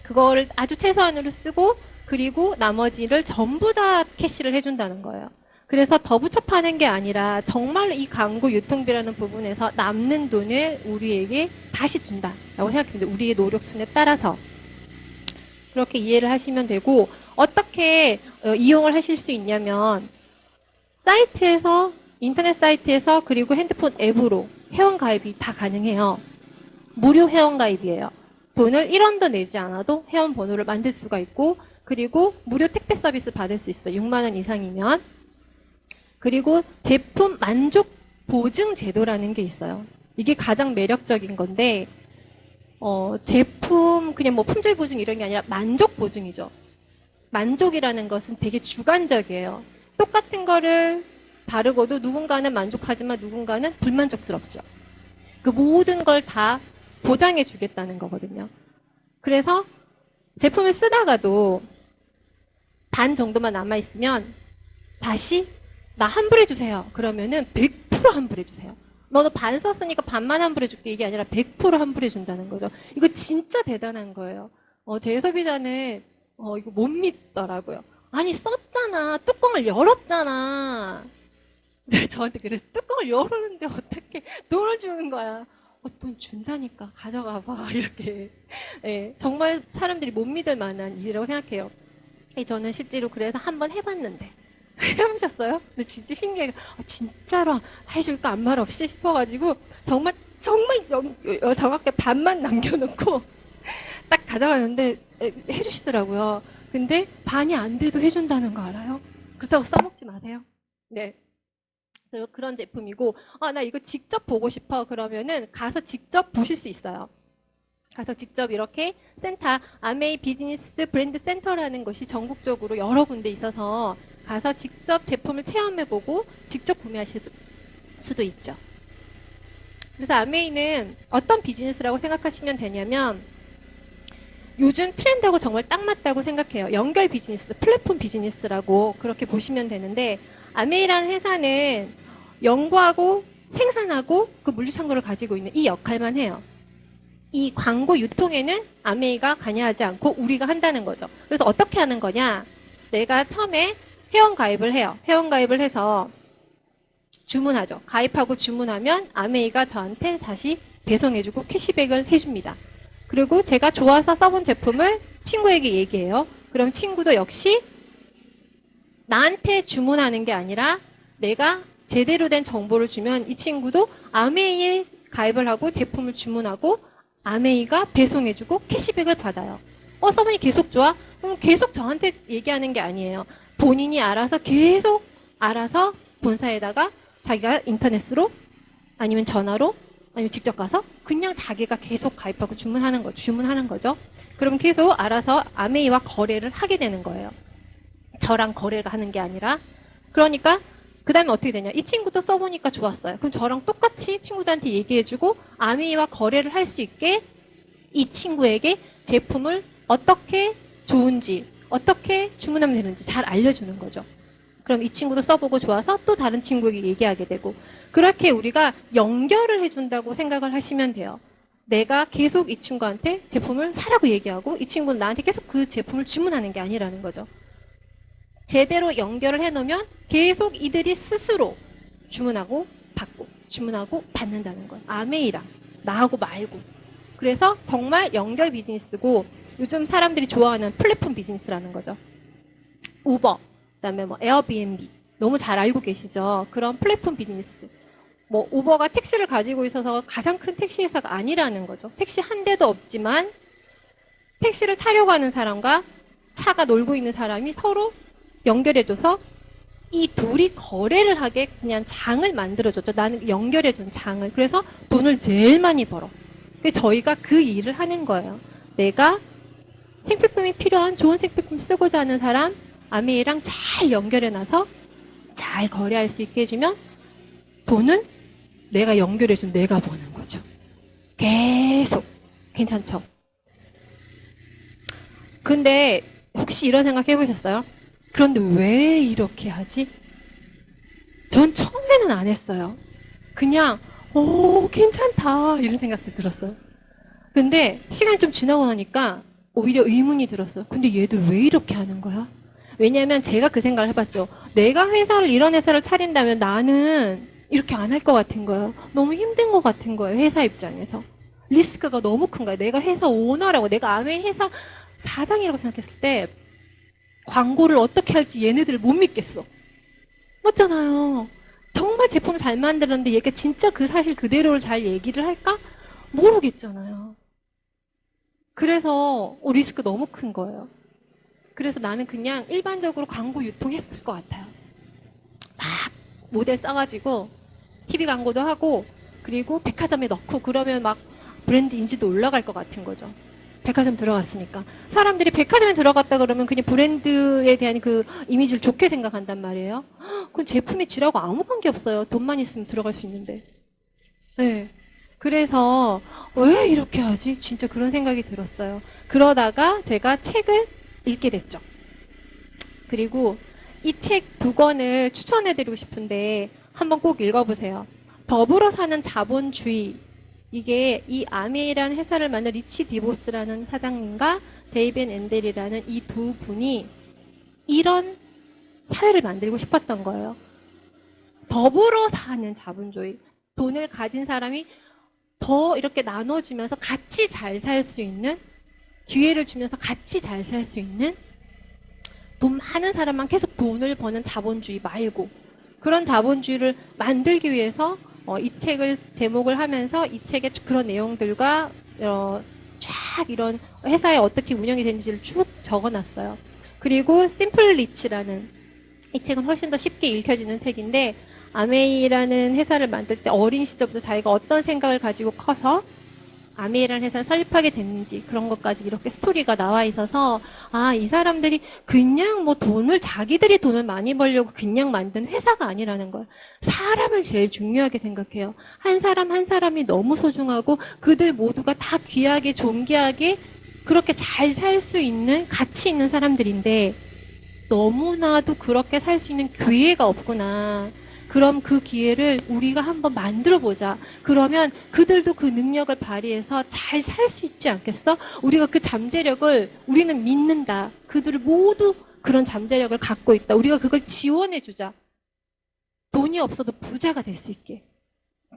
그거를 아주 최소한으로 쓰고 그리고 나머지를 전부 다 캐시를 해준다는 거예요. 그래서 더 붙여 파는 게 아니라 정말 이 광고 유통비라는 부분에서 남는 돈을 우리에게 다시 준다라고 생각합니다. 우리의 노력순에 따라서. 그렇게 이해를 하시면 되고 어떻게 이용을 하실 수 있냐면 사이트에서 인터넷 사이트에서 그리고 핸드폰 앱으로 회원가입이 다 가능해요. 무료 회원가입이에요. 돈을 1원도 내지 않아도 회원 번호를 만들 수가 있고 그리고 무료 택배 서비스 받을 수 있어요. 6만 원 이상이면. 그리고 제품 만족 보증 제도라는 게 있어요. 이게 가장 매력적인 건데 제품 그냥 뭐 품질 보증 이런 게 아니라 만족 보증이죠. 만족이라는 것은 되게 주관적이에요. 똑같은 거를 바르고도 누군가는 만족하지만 누군가는 불만족스럽죠. 그 모든 걸 다 보장해 주겠다는 거거든요. 그래서 제품을 쓰다가도 반 정도만 남아있으면 다시 나 환불해 주세요. 그러면은 100% 환불해 주세요. 너는 반 썼으니까 반만 환불해 줄게. 이게 아니라 100% 환불해 준다는 거죠. 이거 진짜 대단한 거예요. 제 소비자는 이거 못 믿더라고요. 아니 썼잖아. 뚜껑을 열었잖아. 네, 저한테 그래서 뚜껑을 열었는데 어떻게 돈을 주는 거야. 돈 준다니까 가져가 봐. 이렇게. 네, 정말 사람들이 못 믿을 만한 일이라고 생각해요. 저는 실제로 그래서 한번 해봤는데 해보셨어요? 근데 진짜 신기해요. 진짜로 해줄까 아무 말 없이 싶어가지고 정말 정확하게 반만 남겨놓고 딱 가져가는데 해주시더라고요. 근데 반이 안 돼도 해준다는 거 알아요? 그렇다고 써먹지 마세요. 네. 그런 제품이고 나 이거 직접 보고 싶어 그러면은 가서 직접 보실 수 있어요. 가서 직접 이렇게 센터, 아메이 비즈니스 브랜드 센터라는 것이 전국적으로 여러 군데 있어서 가서 직접 제품을 체험해보고 직접 구매하실 수도 있죠. 그래서 아메이는 어떤 비즈니스라고 생각하시면 되냐면 요즘 트렌드하고 정말 딱 맞다고 생각해요. 연결 비즈니스, 플랫폼 비즈니스라고 그렇게 보시면 되는데 아메이라는 회사는 연구하고 생산하고 그 물류창고를 가지고 있는 이 역할만 해요. 이 광고 유통에는 아메이가 관여하지 않고 우리가 한다는 거죠. 그래서 어떻게 하는 거냐? 내가 처음에 회원 가입을 해요. 회원 가입을 해서 주문하죠. 가입하고 주문하면 아메이가 저한테 다시 배송해주고 캐시백을 해줍니다. 그리고 제가 좋아서 써본 제품을 친구에게 얘기해요. 그럼 친구도 역시 나한테 주문하는 게 아니라 내가 제대로 된 정보를 주면 이 친구도 아메이에 가입을 하고 제품을 주문하고 아메이가 배송해주고 캐시백을 받아요. 서버니 계속 좋아? 그럼 계속 저한테 얘기하는 게 아니에요. 본인이 알아서 계속 알아서 본사에다가 자기가 인터넷으로 아니면 전화로 아니면 직접 가서 그냥 자기가 계속 가입하고 주문하는 거죠. 그럼 계속 알아서 아메이와 거래를 하게 되는 거예요. 저랑 거래가 하는 게 아니라. 그러니까 그 다음에 어떻게 되냐. 이 친구도 써보니까 좋았어요. 그럼 저랑 똑같이 친구들한테 얘기해주고 아메이와 거래를 할 수 있게 이 친구에게 제품을 어떻게 좋은지 어떻게 주문하면 되는지 잘 알려주는 거죠. 그럼 이 친구도 써보고 좋아서 또 다른 친구에게 얘기하게 되고 그렇게 우리가 연결을 해준다고 생각을 하시면 돼요. 내가 계속 이 친구한테 제품을 사라고 얘기하고 이 친구는 나한테 계속 그 제품을 주문하는 게 아니라는 거죠. 제대로 연결을 해놓으면 계속 이들이 스스로 주문하고 받고 주문하고 받는다는 거예요. 아메이랑 나하고 말고. 그래서 정말 연결 비즈니스고 요즘 사람들이 좋아하는 플랫폼 비즈니스라는 거죠. 우버, 그다음에 뭐 에어비앤비 너무 잘 알고 계시죠. 그런 플랫폼 비즈니스. 뭐 우버가 택시를 가지고 있어서 가장 큰 택시 회사가 아니라는 거죠. 택시 한 대도 없지만 택시를 타려고 하는 사람과 차가 놀고 있는 사람이 서로 연결해줘서 이 둘이 거래를 하게 그냥 장을 만들어줬죠. 나는 연결해준 장을. 그래서 돈을 제일 많이 벌어. 저희가 그 일을 하는 거예요. 내가 생필품이 필요한 좋은 생필품 쓰고자 하는 사람 아메이랑 잘 연결해놔서 잘 거래할 수 있게 해주면 돈은 내가 연결해준 내가 버는 거죠. 계속. 괜찮죠? 근데 혹시 이런 생각 해보셨어요? 그런데 왜 이렇게 하지? 전 처음에는 안 했어요. 그냥 괜찮다 이런 생각도 들었어요. 근데 시간이 좀 지나고 나니까 오히려 의문이 들었어요. 근데 얘들 왜 이렇게 하는 거야? 왜냐하면 제가 그 생각을 해봤죠. 내가 이런 회사를 차린다면 나는 이렇게 안 할 것 같은 거예요. 너무 힘든 것 같은 거예요. 회사 입장에서. 리스크가 너무 큰 거예요. 내가 회사 오너라고 내가 아메이 회사 사장이라고 생각했을 때 광고를 어떻게 할지 얘네들을 못 믿겠어. 맞잖아요. 정말 제품을 잘 만들었는데 얘가 진짜 그 사실 그대로를 잘 얘기를 할까? 모르겠잖아요. 그래서 리스크 너무 큰 거예요. 그래서 나는 그냥 일반적으로 광고 유통했을 것 같아요. 막 모델 써가지고 TV 광고도 하고 그리고 백화점에 넣고 그러면 막 브랜드 인지도 올라갈 것 같은 거죠. 백화점 들어갔으니까. 사람들이 백화점에 들어갔다 그러면 그냥 브랜드에 대한 그 이미지를 좋게 생각한단 말이에요. 그건 제품의 질하고 아무 관계 없어요. 돈만 있으면 들어갈 수 있는데. 네. 그래서 왜 이렇게 하지? 진짜 그런 생각이 들었어요. 그러다가 제가 책을 읽게 됐죠. 그리고 이 책 2권을 추천해드리고 싶은데 한번 꼭 읽어보세요. 더불어 사는 자본주의. 이게 이 아메이라는 회사를 만든 리치 디보스라는 사장님과 제이벤 앤델이라는 이 두 분이 이런 사회를 만들고 싶었던 거예요. 더불어 사는 자본주의. 돈을 가진 사람이 더 이렇게 나눠주면서 같이 잘 살 수 있는 기회를 주면서 같이 잘 살 수 있는 돈 많은 사람만 계속 돈을 버는 자본주의 말고 그런 자본주의를 만들기 위해서 이 책을 제목을 하면서 이 책의 그런 내용들과 쫙 이런 회사에 어떻게 운영이 되는지를 쭉 적어놨어요. 그리고 심플 리치라는 이 책은 훨씬 더 쉽게 읽혀지는 책인데 아메이라는 회사를 만들 때 어린 시절부터 자기가 어떤 생각을 가지고 커서 아메이라는 회사를 설립하게 됐는지 그런 것까지 이렇게 스토리가 나와 있어서 이 사람들이 그냥 뭐 자기들이 돈을 많이 벌려고 그냥 만든 회사가 아니라는 거예요. 사람을 제일 중요하게 생각해요. 한 사람 한 사람이 너무 소중하고 그들 모두가 다 귀하게 존귀하게 그렇게 잘 살 수 있는 가치 있는 사람들인데 너무나도 그렇게 살 수 있는 기회가 없구나. 그럼 그 기회를 우리가 한번 만들어 보자. 그러면 그들도 그 능력을 발휘해서 잘 살 수 있지 않겠어? 우리가 그 잠재력을 우리는 믿는다. 그들을 모두 그런 잠재력을 갖고 있다. 우리가 그걸 지원해 주자. 돈이 없어도 부자가 될 수 있게.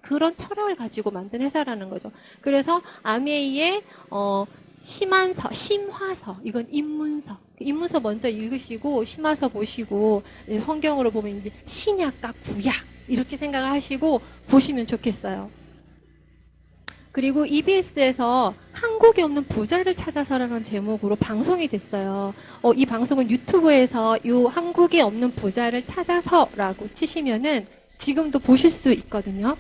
그런 철학을 가지고 만든 회사라는 거죠. 그래서 아메이의 심화서, 이건 입문서. 입문서 먼저 읽으시고 심화서 보시고 성경으로 보면 이제 신약과 구약 이렇게 생각을 하시고 보시면 좋겠어요. 그리고 EBS에서 한국에 없는 부자를 찾아서라는 제목으로 방송이 됐어요. 이 방송은 유튜브에서 이 한국에 없는 부자를 찾아서라고 치시면은 지금도 보실 수 있거든요.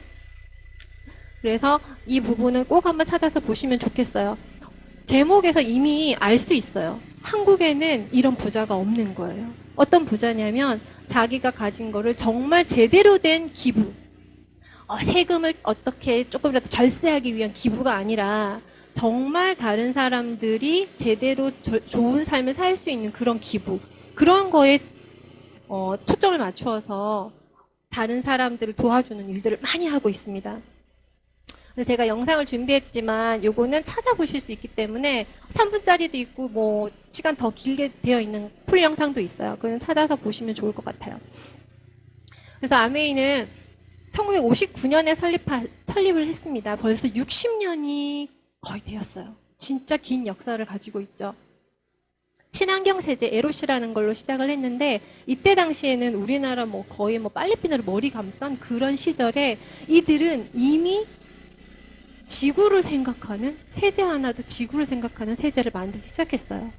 그래서 이 부분은 꼭 한번 찾아서 보시면 좋겠어요. 제목에서 이미 알 수 있어요. 한국에는 이런 부자가 없는 거예요. 어떤 부자냐면 자기가 가진 거를 정말 제대로 된 기부, 세금을 어떻게 조금이라도 절세하기 위한 기부가 아니라 정말 다른 사람들이 제대로 좋은 삶을 살 수 있는 그런 기부, 그런 거에 초점을 맞추어서 다른 사람들을 도와주는 일들을 많이 하고 있습니다. 그래서 제가 영상을 준비했지만 요거는 찾아보실 수 있기 때문에 3분짜리도 있고 뭐 시간 더 길게 되어 있는 풀 영상도 있어요. 그건 찾아서 보시면 좋을 것 같아요. 그래서 아메이는 1959년에 설립을 했습니다. 벌써 60년이 거의 되었어요. 진짜 긴 역사를 가지고 있죠. 친환경 세제 에로시라는 걸로 시작을 했는데 이때 당시에는 우리나라 뭐 거의 뭐 빨래비누로 머리 감던 그런 시절에 이들은 이미 지구를 생각하는 세제 하나도 지구를 생각하는 세제를 만들기 시작했어요.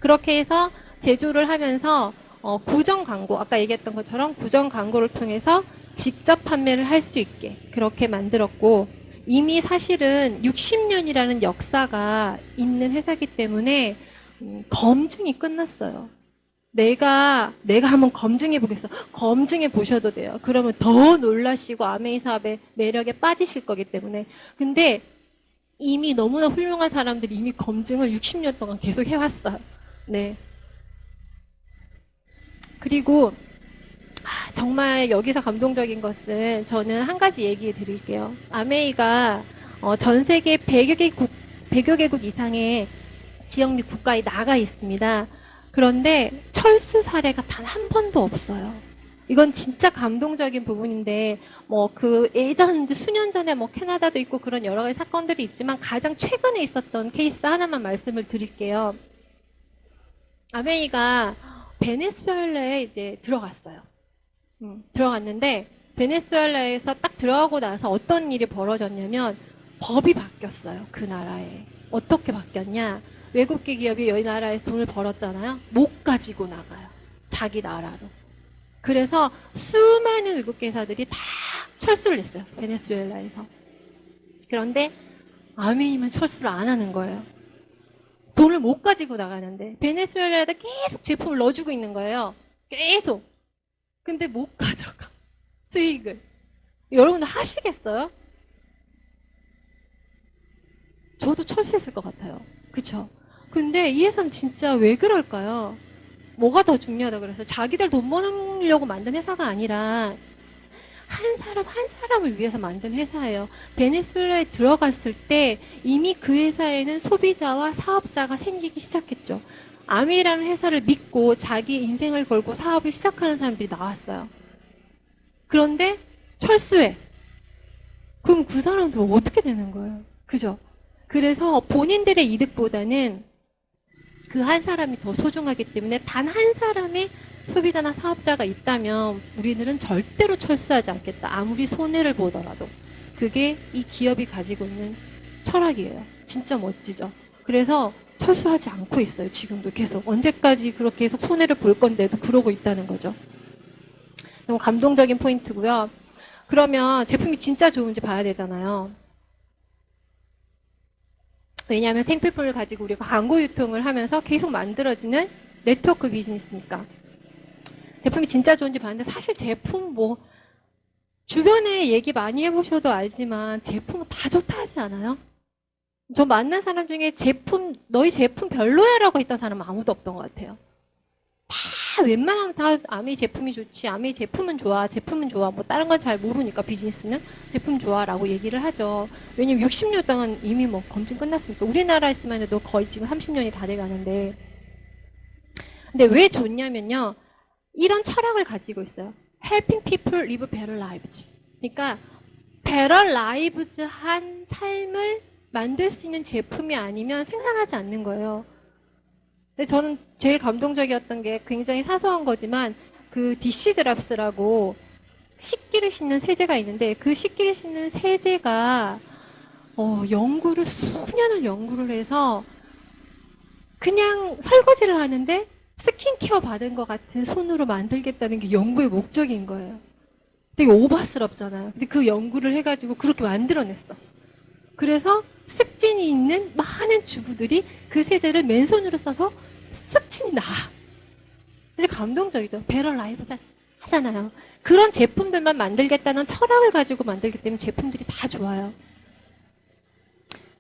그렇게 해서 제조를 하면서 구정 광고, 아까 얘기했던 것처럼 구정 광고를 통해서 직접 판매를 할 수 있게 그렇게 만들었고 이미 사실은 60년이라는 역사가 있는 회사이기 때문에 검증이 끝났어요. 내가 한번 검증해 보겠어. 검증해 보셔도 돼요. 그러면 더 놀라시고 아메이 사업의 매력에 빠지실 거기 때문에. 근데 이미 너무나 훌륭한 사람들이 이미 검증을 60년 동안 계속 해왔어요. 네. 그리고 정말 여기서 감동적인 것은 저는 한 가지 얘기해 드릴게요. 아메이가 전 세계 100여 개국 이상의 지역 및 국가에 나가 있습니다. 그런데 철수 사례가 단 한 번도 없어요. 이건 진짜 감동적인 부분인데 뭐 그 예전 수년 전에 뭐 캐나다도 있고 그런 여러 가지 사건들이 있지만 가장 최근에 있었던 케이스 하나만 말씀을 드릴게요. 아메이가 베네수엘라에 이제 들어갔어요. 들어갔는데 베네수엘라에서 딱 들어가고 나서 어떤 일이 벌어졌냐면 법이 바뀌었어요. 그 나라에. 어떻게 바뀌었냐? 외국계 기업이 여기 나라에서 돈을 벌었잖아요. 못 가지고 나가요. 자기 나라로. 그래서 수많은 외국계 회사들이 다 철수를 했어요. 베네수엘라에서. 그런데 아메이만 철수를 안 하는 거예요. 돈을 못 가지고 나가는데 베네수엘라에다 계속 제품을 넣어주고 있는 거예요. 계속. 근데 못 가져가. 수익을. 여러분들 하시겠어요? 저도 철수했을 것 같아요. 그쵸? 근데 이 회사는 진짜 왜 그럴까요? 뭐가 더 중요하다 그래서 자기들 돈 버느려고 만든 회사가 아니라 한 사람 한 사람을 위해서 만든 회사예요. 베네수엘라에 들어갔을 때 이미 그 회사에는 소비자와 사업자가 생기기 시작했죠. 아미라는 회사를 믿고 자기 인생을 걸고 사업을 시작하는 사람들이 나왔어요. 그런데 철수해. 그럼 그 사람들은 어떻게 되는 거예요? 그죠? 그래서 본인들의 이득보다는 그 한 사람이 더 소중하기 때문에 단 한 사람의 소비자나 사업자가 있다면 우리들은 절대로 철수하지 않겠다. 아무리 손해를 보더라도. 그게 이 기업이 가지고 있는 철학이에요. 진짜 멋지죠? 그래서 철수하지 않고 있어요. 지금도 계속. 언제까지 그렇게 계속 손해를 볼 건데도 그러고 있다는 거죠. 너무 감동적인 포인트고요. 그러면 제품이 진짜 좋은지 봐야 되잖아요. 왜냐하면 생필품을 가지고 우리가 광고 유통을 하면서 계속 만들어지는 네트워크 비즈니스니까. 제품이 진짜 좋은지 봤는데 사실 제품 뭐 주변에 얘기 많이 해보셔도 알지만 제품은 다 좋다 하지 않아요? 저 만난 사람 중에 너희 제품 별로야 라고 했던 사람은 아무도 없던 것 같아요. 다 웬만하면 다 아메이 제품이 좋지, 아메이 제품은 좋아, 제품은 좋아, 뭐 다른 건 잘 모르니까 비즈니스는 제품 좋아 라고 얘기를 하죠. 왜냐면 60년 동안 이미 뭐 검증 끝났으니까. 우리나라에 있으면 도 거의 지금 30년이 다 돼가는데. 근데 왜 좋냐면요. 이런 철학을 가지고 있어요. helping people live better lives. 그러니까 better lives 한 삶을 만들 수 있는 제품이 아니면 생산하지 않는 거예요. 근데 저는 제일 감동적이었던 게 굉장히 사소한 거지만 그 디시드랍스라고 식기를 씻는 세제가 있는데 그 식기를 씻는 세제가 수년을 연구를 해서 그냥 설거지를 하는데 스킨케어 받은 것 같은 손으로 만들겠다는 게 연구의 목적인 거예요. 되게 오바스럽잖아요. 근데 그 연구를 해가지고 그렇게 만들어냈어. 그래서 습진이 있는 많은 주부들이 그 세제를 맨손으로 써서 습진이 나. 진짜 감동적이죠. 베러 라이브 하잖아요. 그런 제품들만 만들겠다는 철학을 가지고 만들기 때문에 제품들이 다 좋아요.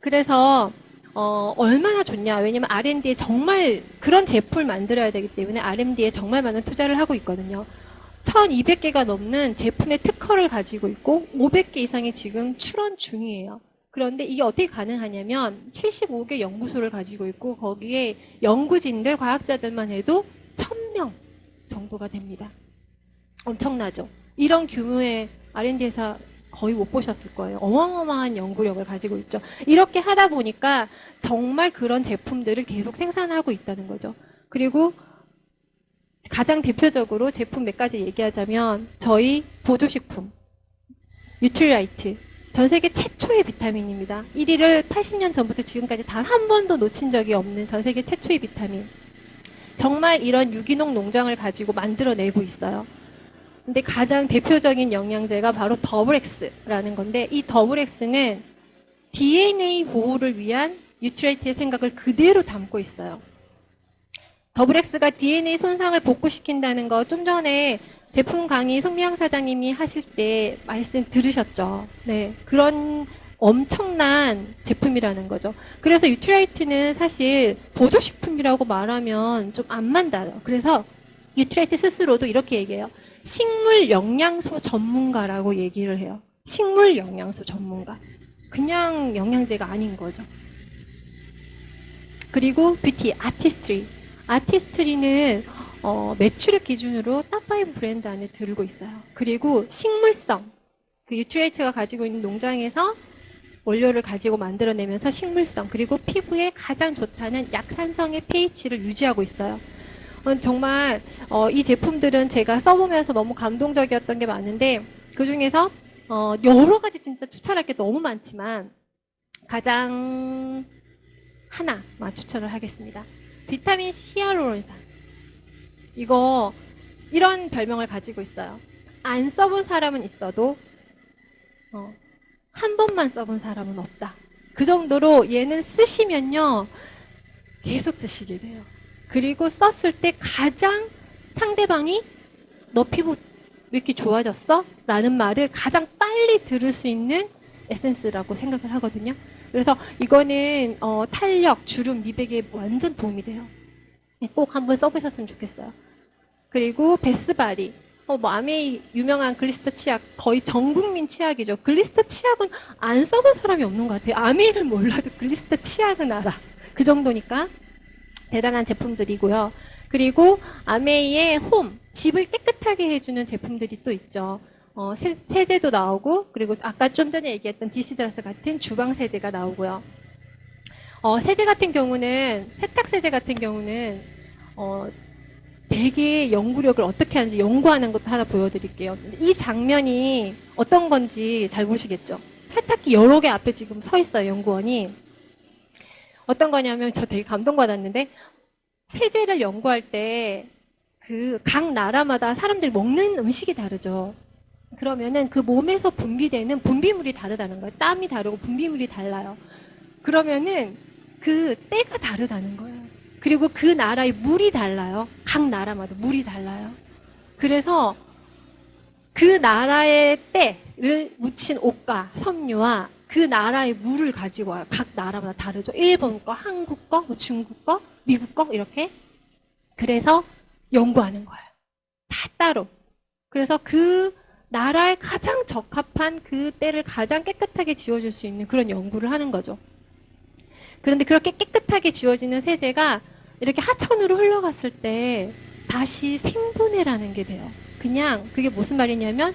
그래서 얼마나 좋냐. 왜냐면 R&D에 정말 그런 제품을 만들어야 되기 때문에 R&D에 정말 많은 투자를 하고 있거든요. 1200개가 넘는 제품의 특허를 가지고 있고 500개 이상이 지금 출원 중이에요. 그런데 이게 어떻게 가능하냐면 75개 연구소를 가지고 있고 거기에 연구진들, 과학자들만 해도 1000명 정도가 됩니다. 엄청나죠? 이런 규모의 R&D 회사 거의 못 보셨을 거예요. 어마어마한 연구력을 가지고 있죠. 이렇게 하다 보니까 정말 그런 제품들을 계속 생산하고 있다는 거죠. 그리고 가장 대표적으로 제품 몇 가지 얘기하자면 저희 보조식품 뉴트리라이트 전 세계 최초의 비타민입니다. 1위를 80년 전부터 지금까지 단 한 번도 놓친 적이 없는 전 세계 최초의 비타민. 정말 이런 유기농 농장을 가지고 만들어내고 있어요. 근데 가장 대표적인 영양제가 바로 더블엑스라는 건데 이 더블엑스는 DNA 보호를 위한 뉴트리라이트의 생각을 그대로 담고 있어요. 더블엑스가 DNA 손상을 복구시킨다는 거 좀 전에 제품 강의 송미영 사장님이 하실 때 말씀 들으셨죠. 네, 그런 엄청난 제품이라는 거죠. 그래서 뉴트리라이트는 사실 보조식품이라고 말하면 좀 안 맞아요. 그래서 뉴트리라이트 스스로도 이렇게 얘기해요. 식물 영양소 전문가라고 얘기를 해요. 식물 영양소 전문가. 그냥 영양제가 아닌 거죠. 그리고 뷰티, 아티스트리. 아티스트리는 매출액 기준으로 탑5 브랜드 안에 들고 있어요. 그리고 식물성. 그 뉴트리라이트가 가지고 있는 농장에서 원료를 가지고 만들어내면서 식물성. 그리고 피부에 가장 좋다는 약산성의 pH를 유지하고 있어요. 정말 이 제품들은 제가 써보면서 너무 감동적이었던 게 많은데 그 중에서 여러 가지 진짜 추천할 게 너무 많지만 가장 하나만 추천을 하겠습니다. 비타민 C 히알루론산. 이거 이런 별명을 가지고 있어요. 안 써본 사람은 있어도 한 번만 써본 사람은 없다. 그 정도로 얘는 쓰시면요 계속 쓰시게 돼요. 그리고 썼을 때 가장 상대방이 너 피부 왜 이렇게 좋아졌어? 라는 말을 가장 빨리 들을 수 있는 에센스라고 생각을 하거든요. 그래서 이거는 탄력, 주름, 미백에 완전 도움이 돼요. 꼭 한번 써보셨으면 좋겠어요. 그리고 베스바디. 아메이 유명한 글리스터 치약 거의 전 국민 치약이죠. 글리스터 치약은 안 써본 사람이 없는 것 같아요. 아메이를 몰라도 글리스터 치약은 알아. 그 정도니까 대단한 제품들이고요. 그리고 아메이의 홈, 집을 깨끗하게 해주는 제품들이 또 있죠. 세제도 나오고 그리고 아까 좀 전에 얘기했던 디시드라스 같은 주방 세제가 나오고요. 세제 같은 경우는 세탁 세제 같은 경우는 되게 연구력을 어떻게 하는지 연구하는 것도 하나 보여드릴게요. 이 장면이 어떤 건지 잘 보시겠죠. 세탁기 여러 개 앞에 지금 서 있어요, 연구원이. 어떤 거냐면 저 되게 감동받았는데 세제를 연구할 때 그 각 나라마다 사람들이 먹는 음식이 다르죠. 그러면은 그 몸에서 분비되는 분비물이 다르다는 거예요. 땀이 다르고 분비물이 달라요. 그러면은 그 때가 다르다는 거예요. 그리고 그 나라의 물이 달라요. 각 나라마다 물이 달라요. 그래서 그 나라의 때를 묻힌 옷과 섬유와 그 나라의 물을 가지고 와요. 각 나라마다 다르죠. 일본 거, 한국 거, 뭐 중국 거, 미국 거 이렇게. 그래서 연구하는 거예요. 다 따로. 그래서 그 나라에 가장 적합한 그 때를 가장 깨끗하게 지워줄 수 있는 그런 연구를 하는 거죠. 그런데 그렇게 깨끗하게 지워지는 세제가 이렇게 하천으로 흘러갔을 때 다시 생분해라는 게 돼요. 그냥 그게 무슨 말이냐면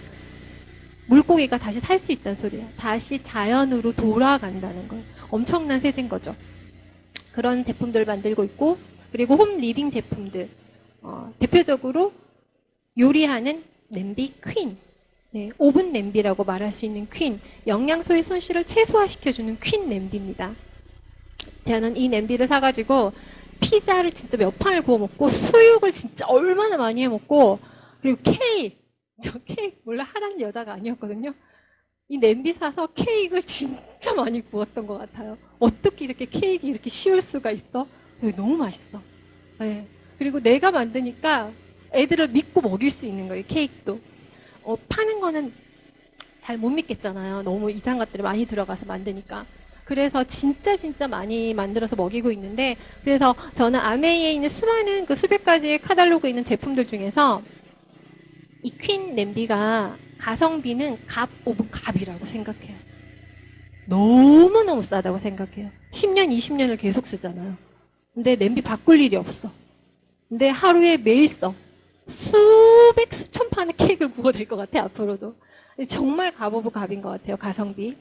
물고기가 다시 살 수 있다는 소리예요. 다시 자연으로 돌아간다는 거예요. 엄청난 세제인 거죠. 그런 제품들을 만들고 있고, 그리고 홈 리빙 제품들, 대표적으로 요리하는 냄비 퀸, 네, 오븐 냄비라고 말할 수 있는 퀸, 영양소의 손실을 최소화시켜주는 퀸 냄비입니다. 저는 이 냄비를 사가지고 피자를 진짜 몇 판을 구워 먹고, 수육을 진짜 얼마나 많이 해 먹고, 그리고 저 케이크 원래 하는 여자가 아니었거든요. 이 냄비 사서 케이크를 진짜 많이 구웠던 것 같아요. 어떻게 이렇게 케이크 이렇게 쉬울 수가 있어? 너무 맛있어. 네. 그리고 내가 만드니까 애들을 믿고 먹일 수 있는 거예요, 케이크도. 파는 거는 잘 못 믿겠잖아요. 너무 이상한 것들이 많이 들어가서 만드니까. 그래서 진짜 많이 만들어서 먹이고 있는데, 그래서 저는 아메이에 있는 수많은 그 수백 가지의 카탈로그에 있는 제품들 중에서 이 퀸 냄비가 가성비는 갑 오브 갑이라고 생각해요. 너무너무 싸다고 생각해요. 10년, 20년을 계속 쓰잖아요. 근데 냄비 바꿀 일이 없어. 근데 하루에 매일 써. 수백, 수천 판의 케이크를 구워낼 것 같아, 앞으로도. 정말 갑 오브 갑인 것 같아요, 가성비.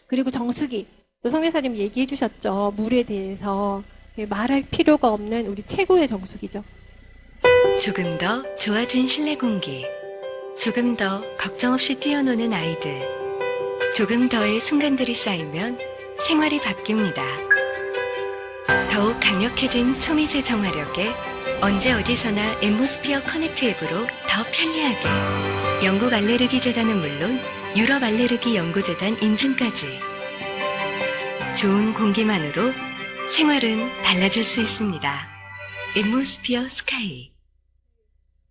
그리고 정수기. 또 성대사님 얘기해 주셨죠. 물에 대해서. 말할 필요가 없는 우리 최고의 정수기죠. 조금 더 좋아진 실내 공기, 조금 더 걱정 없이 뛰어노는 아이들, 조금 더의 순간들이 쌓이면 생활이 바뀝니다. 더욱 강력해진 초미세 정화력에 언제 어디서나 엠모스피어 커넥트 앱으로 더 편리하게, 영국 알레르기 재단은 물론 유럽 알레르기 연구재단 인증까지. 좋은 공기만으로 생활은 달라질 수 있습니다. 엠모스피어 스카이.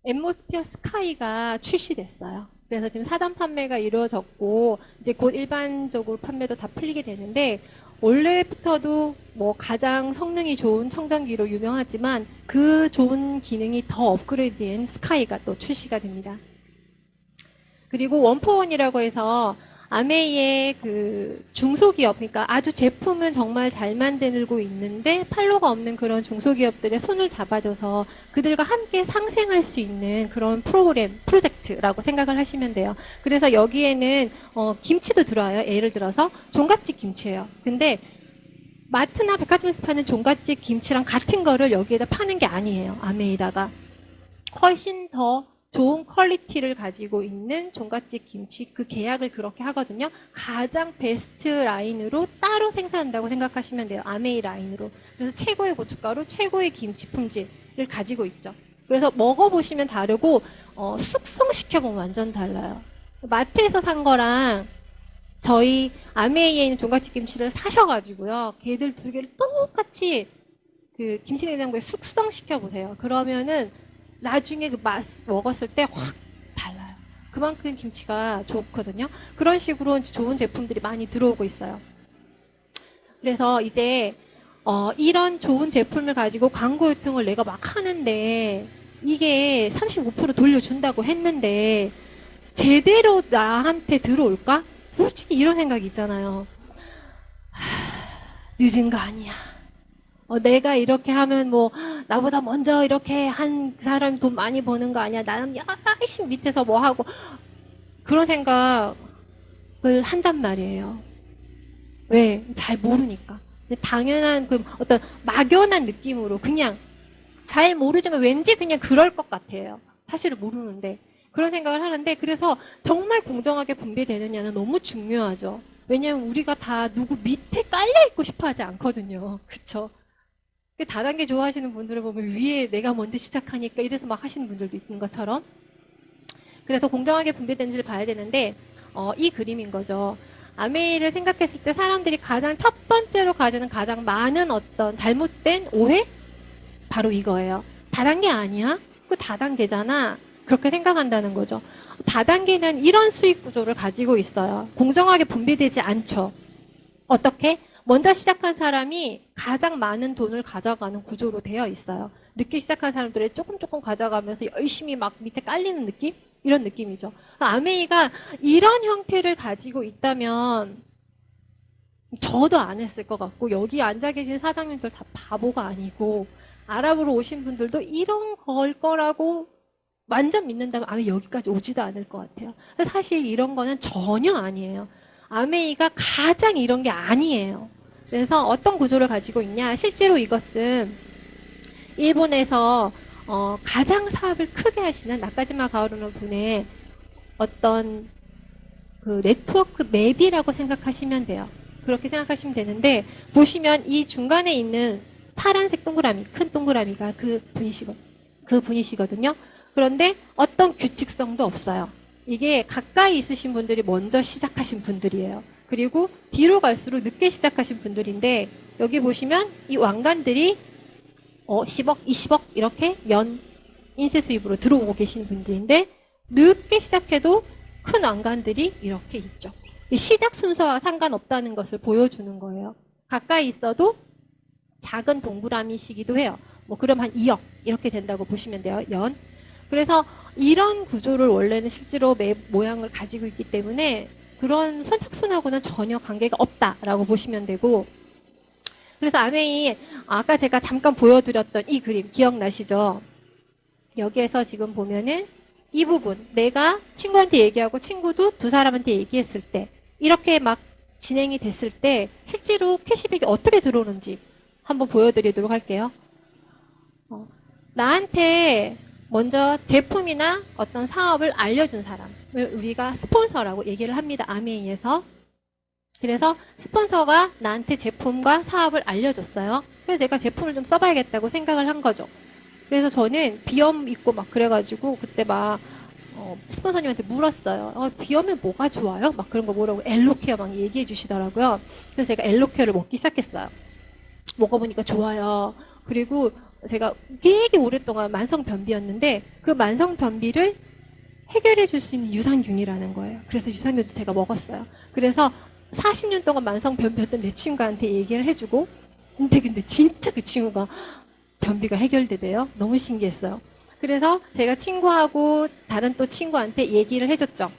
엠모스피어 스카이가 출시됐어요. 그래서 지금 사전 판매가 이루어졌고, 이제 곧 일반적으로 판매도 다 풀리게 되는데, 원래부터도 뭐 가장 성능이 좋은 청정기로 유명하지만 그 좋은 기능이 더 업그레이드된 스카이가 또 출시가 됩니다. 그리고 원포원이라고 해서 아메이의 그 중소기업, 그러니까 아주 제품은 정말 잘 만들고 있는데 판로가 없는 그런 중소기업들의 손을 잡아줘서 그들과 함께 상생할 수 있는 그런 프로젝트라고 생각을 하시면 돼요. 그래서 여기에는 김치도 들어와요. 예를 들어서 종갓집 김치예요. 근데 마트나 백화점에서 파는 종갓집 김치랑 같은 거를 여기에다 파는 게 아니에요. 아메이다가 훨씬 더 좋은 퀄리티를 가지고 있는 종갓집 김치, 그 계약을 그렇게 하거든요. 가장 베스트 라인으로 따로 생산한다고 생각하시면 돼요. 아메이 라인으로. 그래서 최고의 고춧가루, 최고의 김치 품질을 가지고 있죠. 그래서 먹어보시면 다르고 숙성시켜보면 완전 달라요. 마트에서 산 거랑 저희 아메이에 있는 종갓집 김치를 사셔가지고요. 걔들 두 개를 똑같이 그 김치냉장고에 숙성시켜보세요. 그러면은 나중에 그 맛 먹었을 때 확 달라요. 그만큼 김치가 좋거든요. 그런 식으로 좋은 제품들이 많이 들어오고 있어요. 그래서 이제 이런 좋은 제품을 가지고 광고 유통을 내가 막 하는데 이게 35% 돌려준다고 했는데 제대로 나한테 들어올까? 솔직히 이런 생각이 있잖아요. 늦은 거 아니야. 내가 이렇게 하면 뭐 나보다 먼저 이렇게 한 사람이 돈 많이 버는 거 아니야. 나는 열심히 밑에서 뭐 하고 그런 생각을 한단 말이에요. 왜? 잘 모르니까. 당연한 그 어떤 막연한 느낌으로 그냥 잘 모르지만 왠지 그냥 그럴 것 같아요. 사실은 모르는데 그런 생각을 하는데 그래서 정말 공정하게 분배되느냐는 너무 중요하죠. 왜냐하면 우리가 다 누구 밑에 깔려 있고 싶어 하지 않거든요. 그쵸? 다단계 좋아하시는 분들을 보면 위에 내가 먼저 시작하니까 이래서 막 하시는 분들도 있는 것처럼 그래서 공정하게 분배되는지를 봐야 되는데 이 그림인 거죠. 아메이를 생각했을 때 사람들이 가장 첫 번째로 가지는 가장 많은 어떤 잘못된 오해? 바로 이거예요. 다단계 아니야? 그 다단계잖아. 그렇게 생각한다는 거죠. 다단계는 이런 수익 구조를 가지고 있어요. 공정하게 분배되지 않죠. 어떻게? 먼저 시작한 사람이 가장 많은 돈을 가져가는 구조로 되어 있어요. 늦게 시작한 사람들이 조금 가져가면서 열심히 막 밑에 깔리는 느낌? 이런 느낌이죠. 아메이가 이런 형태를 가지고 있다면 저도 안 했을 것 같고 여기 앉아 계신 사장님들 다 바보가 아니고 알아보러 오신 분들도 이런 걸 거라고 완전 믿는다면 아마 여기까지 오지도 않을 것 같아요. 사실 이런 거는 전혀 아니에요. 아메이가 가장 이런 게 아니에요. 그래서 어떤 구조를 가지고 있냐? 실제로 이것은 일본에서 가장 사업을 크게 하시는 나카지마 가오루노 분의 어떤 그 네트워크 맵이라고 생각하시면 돼요. 그렇게 생각하시면 되는데 보시면 이 중간에 있는 파란색 동그라미, 큰 동그라미가 그 분이시거든요. 그런데 어떤 규칙성도 없어요. 이게 가까이 있으신 분들이 먼저 시작하신 분들이에요. 그리고 뒤로 갈수록 늦게 시작하신 분들인데 여기 보시면 이 왕관들이 10억, 20억 이렇게 연 인쇄 수입으로 들어오고 계신 분들인데 늦게 시작해도 큰 왕관들이 이렇게 있죠. 시작 순서와 상관없다는 것을 보여주는 거예요. 가까이 있어도 작은 동그라미시기도 해요. 뭐 그럼 한 2억 이렇게 된다고 보시면 돼요. 연. 그래서 이런 구조를 원래는 실제로 맵 모양을 가지고 있기 때문에 그런 선착순하고는 전혀 관계가 없다라고 보시면 되고 그래서 아메이 아까 제가 잠깐 보여드렸던 이 그림 기억나시죠? 여기에서 지금 보면은 이 부분 내가 친구한테 얘기하고 친구도 두 사람한테 얘기했을 때 이렇게 막 진행이 됐을 때 실제로 캐시백이 어떻게 들어오는지 한번 보여드리도록 할게요. 나한테 먼저 제품이나 어떤 사업을 알려준 사람을 우리가 스폰서라고 얘기를 합니다. 아메이에서. 그래서 스폰서가 나한테 제품과 사업을 알려줬어요. 그래서 내가 제품을 좀 써봐야겠다고 생각을 한 거죠. 그래서 저는 비염 있고 막 그래가지고 그때 막 스폰서님한테 물었어요. 비염에 뭐가 좋아요? 막 그런 거 뭐라고 엘로케어 막 얘기해 주시더라고요. 그래서 제가 엘로케어를 먹기 시작했어요. 먹어보니까 좋아요. 그리고 제가 되게 오랫동안 만성변비였는데 그 만성변비를 해결해 줄 수 있는 유산균이라는 거예요. 그래서 유산균도 제가 먹었어요. 그래서 40년 동안 만성변비였던 내 친구한테 얘기를 해주고 근데 진짜 그 친구가 변비가 해결되대요. 너무 신기했어요. 그래서 제가 친구하고 다른 또 친구한테 얘기를 해줬죠.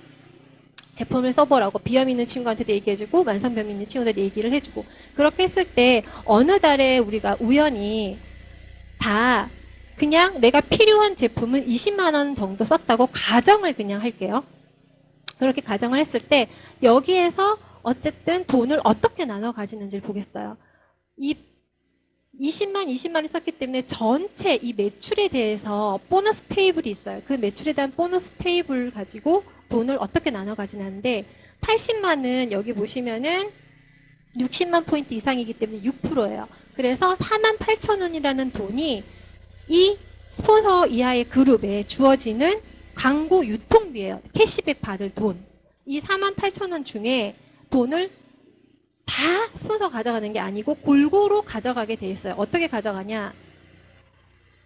제품을 써보라고 비염 있는 친구한테도 얘기해주고 만성변비 있는 친구한테도 얘기를 해주고 그렇게 했을 때 어느 달에 우리가 우연히 다 그냥 내가 필요한 제품을 20만 원 정도 썼다고 가정을 그냥 할게요. 그렇게 가정을 했을 때 여기에서 어쨌든 돈을 어떻게 나눠 가지는지를 보겠어요. 이 20만을 썼기 때문에 전체 이 매출에 대해서 보너스 테이블이 있어요. 그 매출에 대한 보너스 테이블 가지고 돈을 어떻게 나눠 가지는데 80만은 여기 보시면은 60만 포인트 이상이기 때문에 6%예요. 그래서 48,000원이라는 돈이 이 스폰서 이하의 그룹에 주어지는 광고 유통비예요. 캐시백 받을 돈. 이 48,000원 중에 돈을 다 스폰서 가져가는 게 아니고 골고루 가져가게 돼 있어요. 어떻게 가져가냐?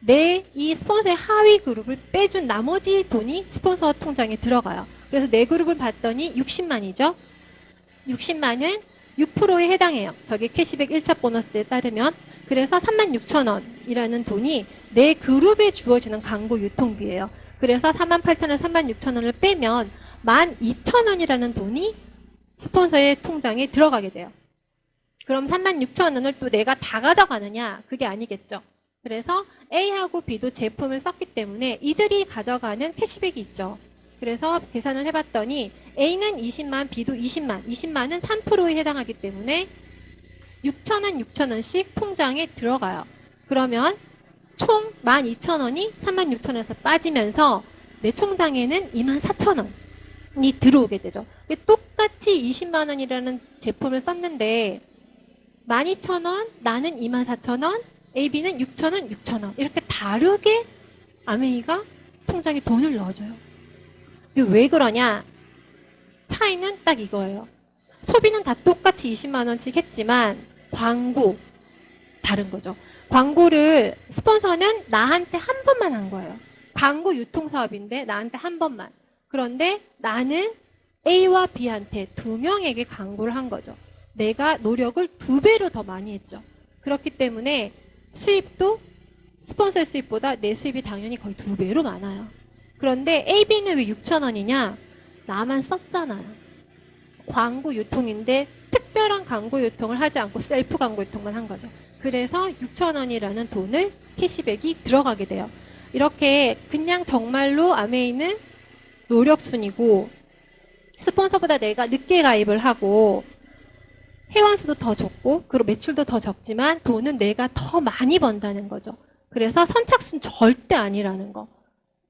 내 이 스폰서의 하위 그룹을 빼준 나머지 돈이 스폰서 통장에 들어가요. 그래서 내 그룹을 봤더니 60만이죠. 60만은 6%에 해당해요. 저게 캐시백 1차 보너스에 따르면. 그래서 36,000원이라는 돈이 내 그룹에 주어지는 광고 유통비예요. 그래서 48,000원, 36,000원을 빼면 12,000원이라는 돈이 스폰서의 통장에 들어가게 돼요. 그럼 36,000원을 또 내가 다 가져가느냐? 그게 아니겠죠. 그래서 A하고 B도 제품을 썼기 때문에 이들이 가져가는 캐시백이 있죠. 그래서 계산을 해봤더니 A는 20만, B도 20만, 20만은 3%에 해당하기 때문에 6,000원, 6,000원씩 통장에 들어가요. 그러면 총 12,000원이 36,000원에서 빠지면서 내 총당에는 24,000원이 들어오게 되죠. 똑같이 20만 원이라는 제품을 썼는데 12,000원, 나는 24,000원, AB는 6,000원, 6,000원 이렇게 다르게 아메이가 통장에 돈을 넣어줘요. 왜 그러냐? 차이는 딱 이거예요. 소비는 다 똑같이 20만 원씩 했지만 광고 다른 거죠. 광고를 스폰서는 나한테 한 번만 한 거예요. 광고 유통 사업인데 나한테 한 번만. 그런데 나는 A와 B한테 두 명에게 광고를 한 거죠. 내가 노력을 2배로 더 많이 했죠. 그렇기 때문에 수입도 스폰서의 수입보다 내 수입이 당연히 거의 2배로 많아요. 그런데 AB는 왜 6,000원이냐? 나만 썼잖아요. 광고 유통인데 특별히 특별한 광고 유통을 하지 않고 셀프 광고 유통만 한 거죠. 그래서 6,000원이라는 돈을 캐시백이 들어가게 돼요. 이렇게 그냥 정말로 아메이는 노력순이고 스폰서보다 내가 늦게 가입을 하고 회원수도 더 적고 그리고 매출도 더 적지만 돈은 내가 더 많이 번다는 거죠. 그래서 선착순 절대 아니라는 거.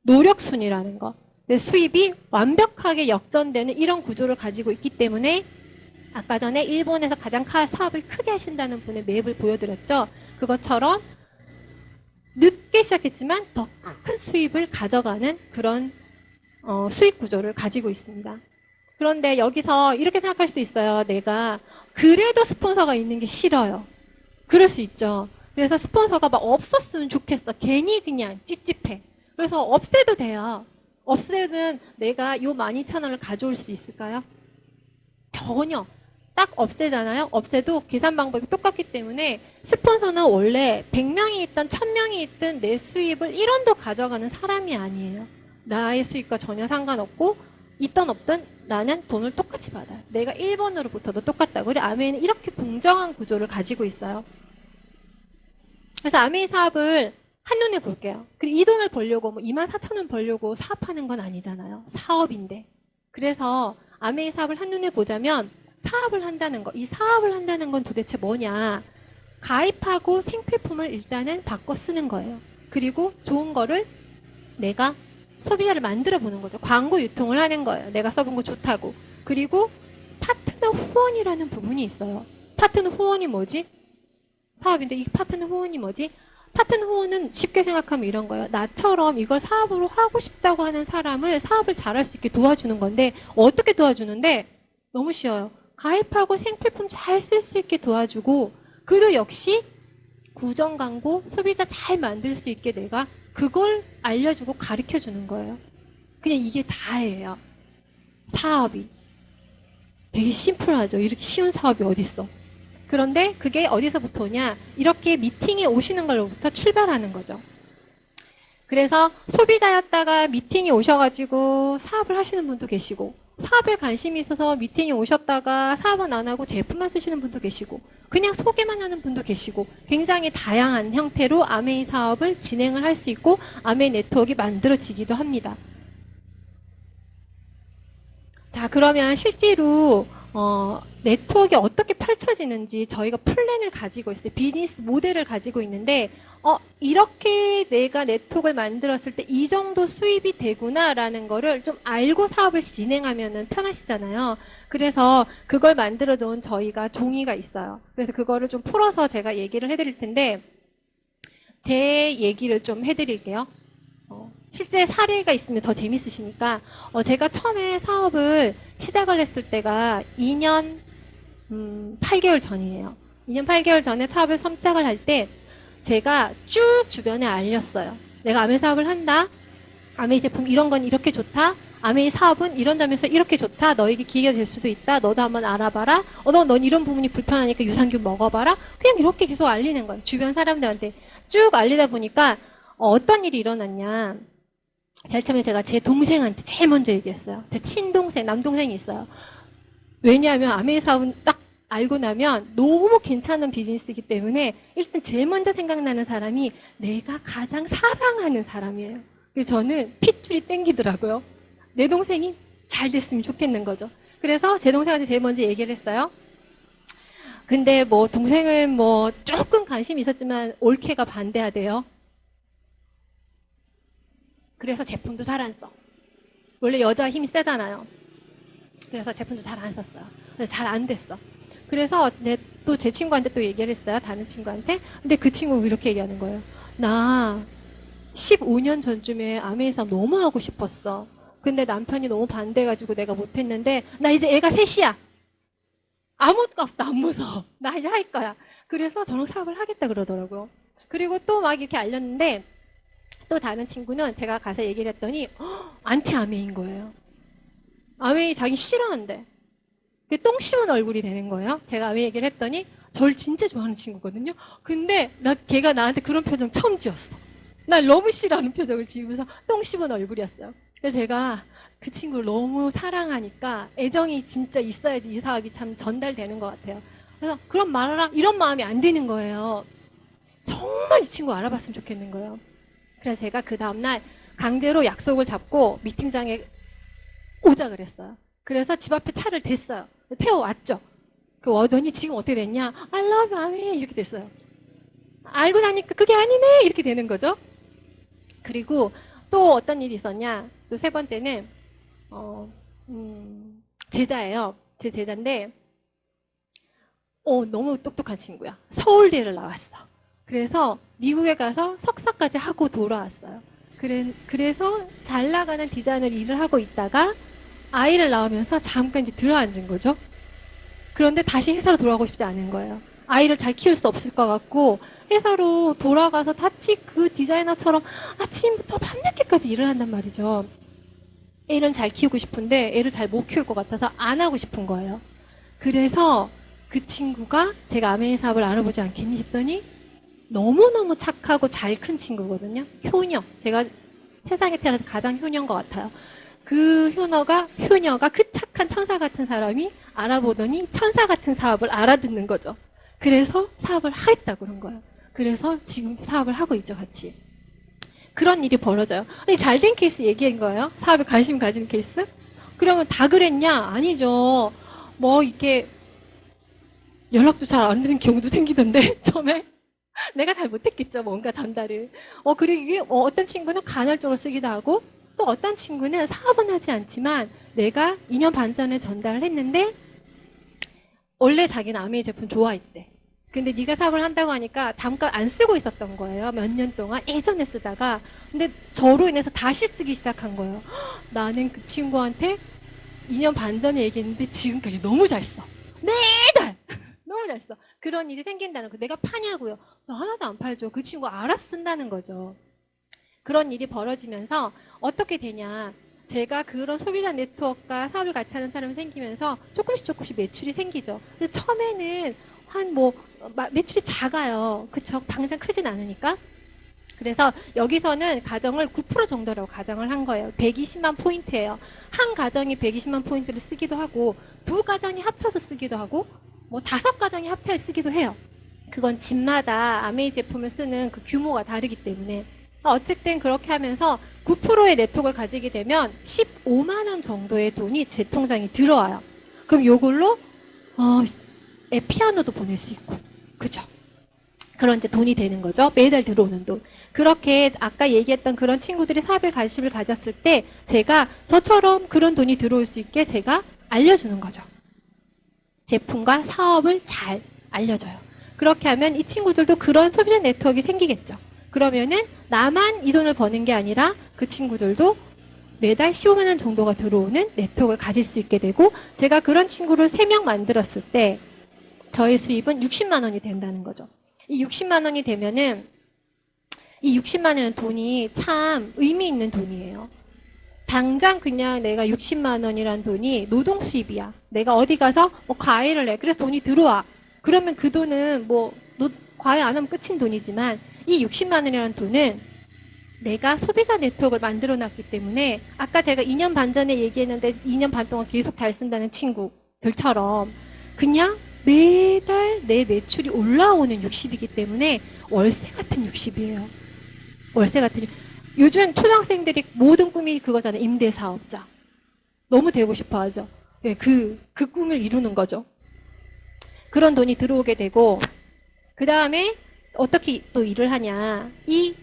노력순이라는 거. 수입이 완벽하게 역전되는 이런 구조를 가지고 있기 때문에 아까 전에 일본에서 가장 사업을 크게 하신다는 분의 맵을 보여드렸죠. 그것처럼 늦게 시작했지만 더 큰 수입을 가져가는 그런 수익 구조를 가지고 있습니다. 그런데 여기서 이렇게 생각할 수도 있어요. 내가 그래도 스폰서가 있는 게 싫어요. 그럴 수 있죠. 그래서 스폰서가 막 없었으면 좋겠어. 괜히 그냥 찝찝해. 그래서 없애도 돼요. 없애면 내가 요 12,000원을 가져올 수 있을까요? 전혀. 딱 없애잖아요. 없애도 계산 방법이 똑같기 때문에 스폰서는 원래 100명이 있든 1000명이 있든 내 수입을 1원도 가져가는 사람이 아니에요. 나의 수입과 전혀 상관없고 있든 없든 나는 돈을 똑같이 받아요. 내가 1번으로부터도 똑같다고. 그리고 아메이는 이렇게 공정한 구조를 가지고 있어요. 그래서 아메이 사업을 한눈에 볼게요. 그리고 이 돈을 벌려고 뭐 24,000원 벌려고 사업하는 건 아니잖아요. 사업인데. 그래서 아메이 사업을 한눈에 보자면 사업을 한다는 거. 이 사업을 한다는 건 도대체 뭐냐. 가입하고 생필품을 일단은 바꿔 쓰는 거예요. 그리고 좋은 거를 내가 소비자를 만들어 보는 거죠. 광고 유통을 하는 거예요. 내가 써본 거 좋다고. 그리고 파트너 후원이라는 부분이 있어요. 파트너 후원이 뭐지? 사업인데 이 파트너 후원이 뭐지? 파트너 후원은 쉽게 생각하면 이런 거예요. 나처럼 이걸 사업으로 하고 싶다고 하는 사람을 사업을 잘할 수 있게 도와주는 건데 어떻게 도와주는데? 너무 쉬워요. 가입하고 생필품 잘 쓸 수 있게 도와주고 그도 역시 구정 광고 소비자 잘 만들 수 있게 내가 그걸 알려주고 가르쳐주는 거예요. 그냥 이게 다예요. 사업이. 되게 심플하죠. 이렇게 쉬운 사업이 어딨어. 그런데 그게 어디서부터 오냐. 이렇게 미팅에 오시는 걸로부터 출발하는 거죠. 그래서 소비자였다가 미팅에 오셔가지고 사업을 하시는 분도 계시고 사업에 관심이 있어서 미팅에 오셨다가 사업은 안 하고 제품만 쓰시는 분도 계시고 그냥 소개만 하는 분도 계시고 굉장히 다양한 형태로 아메이 사업을 진행을 할 수 있고 아메이 네트워크가 만들어지기도 합니다. 자, 그러면 실제로 네트워크가 어떻게 펼쳐지는지 저희가 플랜을 가지고 있어요. 비즈니스 모델을 가지고 있는데 이렇게 내가 네트워크를 만들었을 때 이 정도 수입이 되구나라는 거를 좀 알고 사업을 진행하면 편하시잖아요. 그래서 그걸 만들어 놓은 저희가 종이가 있어요. 그래서 그거를 좀 풀어서 제가 얘기를 해드릴 텐데 제 얘기를 좀 해드릴게요. 실제 사례가 있으면 더 재밌으시니까 제가 처음에 사업을 시작을 했을 때가 2년 8개월 전이에요. 2년 8개월 전에 사업을 시작을 할 때 제가 쭉 주변에 알렸어요. 내가 아메이 사업을 한다. 아메이 제품 이런 건 이렇게 좋다. 아메이 사업은 이런 점에서 이렇게 좋다. 너에게 기회가 될 수도 있다. 너도 한번 알아봐라. 넌 이런 부분이 불편하니까 유산균 먹어봐라. 그냥 이렇게 계속 알리는 거예요. 주변 사람들한테 쭉 알리다 보니까 어떤 일이 일어났냐. 제일 처음에 제가 제 동생한테 제일 먼저 얘기했어요. 제 친동생, 남동생이 있어요. 왜냐하면 아메이 사업은 딱 알고 나면 너무 괜찮은 비즈니스이기 때문에 일단 제일 먼저 생각나는 사람이 내가 가장 사랑하는 사람이에요. 그래서 저는 핏줄이 땡기더라고요. 내 동생이 잘 됐으면 좋겠는 거죠. 그래서 제 동생한테 제일 먼저 얘기를 했어요. 근데 뭐 동생은 뭐 조금 관심이 있었지만 올케가 반대하대요. 그래서 제품도 잘 안 써. 원래 여자 힘이 세잖아요. 그래서 제품도 잘 안 썼어요. 그래서 잘 안 됐어. 그래서 또 제 친구한테 또 얘기를 했어요. 다른 친구한테. 근데 그 친구가 이렇게 얘기하는 거예요. 나 15년 전쯤에 아메이 사업 너무 하고 싶었어. 근데 남편이 너무 반대해가지고 내가 못했는데 나 이제 애가 셋이야. 아무것도 없다. 안 무서워. 나 이제 할 거야. 그래서 저랑 사업을 하겠다 그러더라고요. 그리고 또 막 이렇게 알렸는데 또 다른 친구는 제가 가서 얘기를 했더니 안티 아메이인 거예요. 아메이 자기 싫어한대. 똥 씹은 얼굴이 되는 거예요. 제가 아메이 얘기를 했더니 저를 진짜 좋아하는 친구거든요. 근데 걔가 나한테 그런 표정 처음 지었어. 날 너무 싫어하는 표정을 지으면서 똥 씹은 얼굴이었어요. 그래서 제가 그 친구를 너무 사랑하니까 애정이 진짜 있어야지 이 사업이 참 전달되는 것 같아요. 그래서 그런 말하라 이런 마음이 안 드는 거예요. 정말 이 친구 알아봤으면 좋겠는 거예요. 그래서 제가 그 다음날 강제로 약속을 잡고 미팅장에 오자 그랬어요. 그래서 집 앞에 차를 댔어요. 태워왔죠. 그 오더니 지금 어떻게 됐냐? I love you, 아미 이렇게 됐어요. 알고 나니까 그게 아니네 이렇게 되는 거죠. 그리고 또 어떤 일이 있었냐? 또 세 번째는 제자예요. 제 제자인데 너무 똑똑한 친구야. 서울대를 나왔어. 그래서 미국에 가서 석사까지 하고 돌아왔어요. 그래서 잘 나가는 디자이너로 일을 하고 있다가 아이를 낳으면서 잠깐 이제 들어앉은 거죠. 그런데 다시 회사로 돌아가고 싶지 않은 거예요. 아이를 잘 키울 수 없을 것 같고 회사로 돌아가서 다시 그 디자이너처럼 아침부터 밤늦게까지 일을 한단 말이죠. 애를 잘 키우고 싶은데 애를 잘 못 키울 것 같아서 안 하고 싶은 거예요. 그래서 그 친구가 제가 아메이 사업을 알아보지 않겠니 했더니 너무너무 착하고 잘 큰 친구거든요. 효녀. 제가 세상에 태어나서 가장 효녀인 것 같아요. 그 효녀가 그 착한 천사 같은 사람이 알아보더니 천사 같은 사업을 알아듣는 거죠. 그래서 사업을 하겠다고 그런 거예요. 그래서 지금 사업을 하고 있죠, 같이. 그런 일이 벌어져요. 아니, 잘된 케이스 얘기한 거예요? 사업에 관심 가진 케이스? 그러면 다 그랬냐? 아니죠. 뭐, 이렇게 연락도 잘 안 되는 경우도 생기던데, 처음에. 내가 잘 못했겠죠, 뭔가 전달을. 그리고 이게 어떤 친구는 간헐적으로 쓰기도 하고, 또 어떤 친구는 사업은 하지 않지만, 내가 2년 반 전에 전달을 했는데, 원래 자기는 아메이 제품 좋아했대. 근데 네가 사업을 한다고 하니까 잠깐 안 쓰고 있었던 거예요. 몇 년 동안 예전에 쓰다가. 근데 저로 인해서 다시 쓰기 시작한 거예요. 나는 그 친구한테 2년 반 전에 얘기했는데 지금까지 너무 잘 써. 매달! 너무 잘 써. 그런 일이 생긴다는 거. 내가 파냐고요. 저 하나도 안 팔죠. 그 친구 알아서 쓴다는 거죠. 그런 일이 벌어지면서 어떻게 되냐. 제가 그런 소비자 네트워크와 사업을 같이 하는 사람이 생기면서 조금씩 매출이 생기죠. 근데 처음에는 매출이 작아요. 그쵸? 당장 크진 않으니까. 그래서 여기서는 가정을 9% 정도라고 가정을 한 거예요. 120만 포인트예요. 한 가정이 120만 포인트를 쓰기도 하고, 두 가정이 합쳐서 쓰기도 하고, 5가정이 합쳐서 쓰기도 해요. 그건 집마다 아메이 제품을 쓰는 그 규모가 다르기 때문에. 어쨌든 그렇게 하면서 9%의 네트워크를 가지게 되면 15만 원 정도의 돈이 제 통장에 들어와요. 그럼 요걸로 피아노도 보낼 수 있고, 그죠? 그런 이제 돈이 되는 거죠. 매달 들어오는 돈. 그렇게 아까 얘기했던 그런 친구들이 사업에 관심을 가졌을 때 제가 저처럼 그런 돈이 들어올 수 있게 제가 알려주는 거죠. 제품과 사업을 잘 알려줘요. 그렇게 하면 이 친구들도 그런 소비자 네트워크가 생기겠죠. 그러면은 나만 이 돈을 버는 게 아니라 그 친구들도 매달 15만 원 정도가 들어오는 네트워크를 가질 수 있게 되고, 제가 그런 친구를 3명 만들었을 때 저의 수입은 60만 원이 된다는 거죠. 이 60만 원이 되면은 이 60만 원이라는 돈이 참 의미 있는 돈이에요. 당장 그냥 내가 60만 원이라는 돈이 노동 수입이야. 내가 어디 가서 과외를 해. 그래서 돈이 들어와. 그러면 그 돈은 과외 안 하면 끝인 돈이지만, 이 60만 원이라는 돈은 내가 소비자 네트워크를 만들어 놨기 때문에, 아까 제가 2년 반 전에 얘기했는데 2년 반 동안 계속 잘 쓴다는 친구들처럼 그냥 매달 내 매출이 올라오는 60이기 때문에 월세 같은 60이에요. 월세 같은. 요즘 초등학생들이 모든 꿈이 그거잖아요. 임대사업자. 너무 되고 싶어 하죠. 네, 그 꿈을 이루는 거죠. 그런 돈이 들어오게 되고, 그 다음에 어떻게 또 일을 하냐.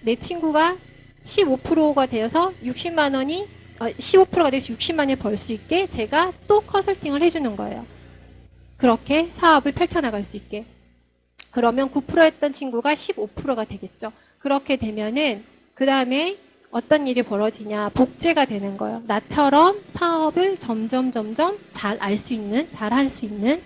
내 친구가 15%가 되어서 60만 원이, 15%가 돼서 60만 원을 벌 수 있게 제가 또 컨설팅을 해주는 거예요. 그렇게 사업을 펼쳐나갈 수 있게. 그러면 9% 했던 친구가 15%가 되겠죠. 그렇게 되면은, 그 다음에 어떤 일이 벌어지냐. 복제가 되는 거예요. 나처럼 사업을 점점 잘 알 수 있는, 잘 할 수 있는.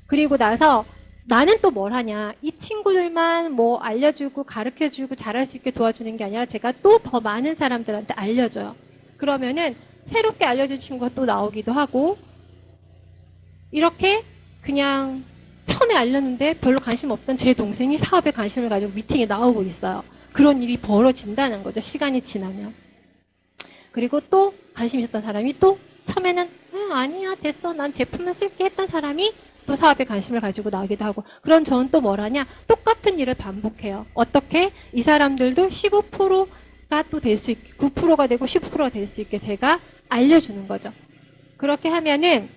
그리고 나서 나는 또 뭘 하냐. 이 친구들만 알려주고 가르쳐주고 잘할 수 있게 도와주는 게 아니라 제가 또 더 많은 사람들한테 알려줘요. 그러면은 새롭게 알려준 친구가 또 나오기도 하고, 이렇게 그냥 처음에 알렸는데 별로 관심 없던 제 동생이 사업에 관심을 가지고 미팅에 나오고 있어요. 그런 일이 벌어진다는 거죠. 시간이 지나면. 그리고 또 관심 있었던 사람이 또 처음에는 아니야 됐어 난 제품만 쓸게 했던 사람이 또 사업에 관심을 가지고 나오기도 하고 그런 저는 또 뭐라냐 똑같은 일을 반복해요. 어떻게 이 사람들도 15%가 또 될 수 있게 9%가 되고 15%가 될 수 있게 제가 알려주는 거죠. 그렇게 하면은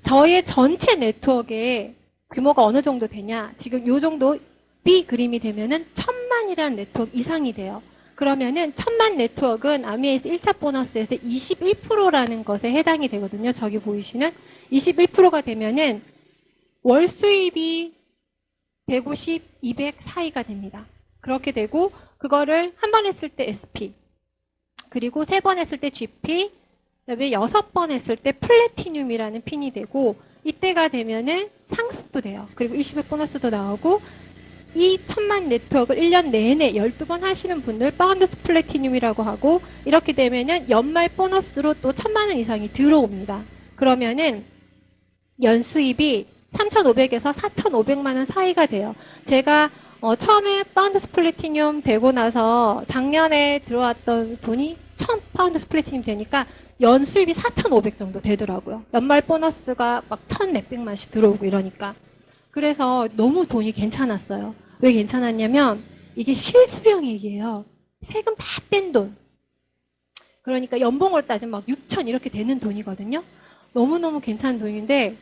저의 전체 네트워크의 규모가 어느 정도 되냐 지금 요 정도 B 그림이 되면은 1000만이라는 네트워크 이상이 돼요. 그러면은 1000만 네트워크는 아미에이스 1차 보너스에서 21%라는 것에 해당이 되거든요. 저기 보이시는 21%가 되면은 월 수입이 150, 200 사이가 됩니다. 그렇게 되고 그거를 한 번 했을 때 SP 그리고 3번 했을 때 GP 그다음에 6번 했을 때 플래티늄이라는 핀이 되고 이때가 되면은 상속도 돼요. 그리고 20회 보너스도 나오고 이 1000만 네트워크를 1년 내내 12번 하시는 분들 파운더스 플래티늄이라고 하고 이렇게 되면은 연말 보너스로 또 1000만 원 이상이 들어옵니다. 그러면은 연수입이 3,500에서 4,500만 원 사이가 돼요. 제가 처음에 파운더스 플래티늄 되고 나서 작년에 들어왔던 돈이 1000 파운더스 플래티늄 되니까 연수입이 4,500 정도 되더라고요. 연말 보너스가 막 1000 몇백만씩 들어오고 이러니까. 그래서 너무 돈이 괜찮았어요. 왜 괜찮았냐면 이게 실수령액이에요. 세금 다 뗀 돈. 그러니까 연봉으로 따지면 막 6천 이렇게 되는 돈이거든요. 너무너무 괜찮은 돈인데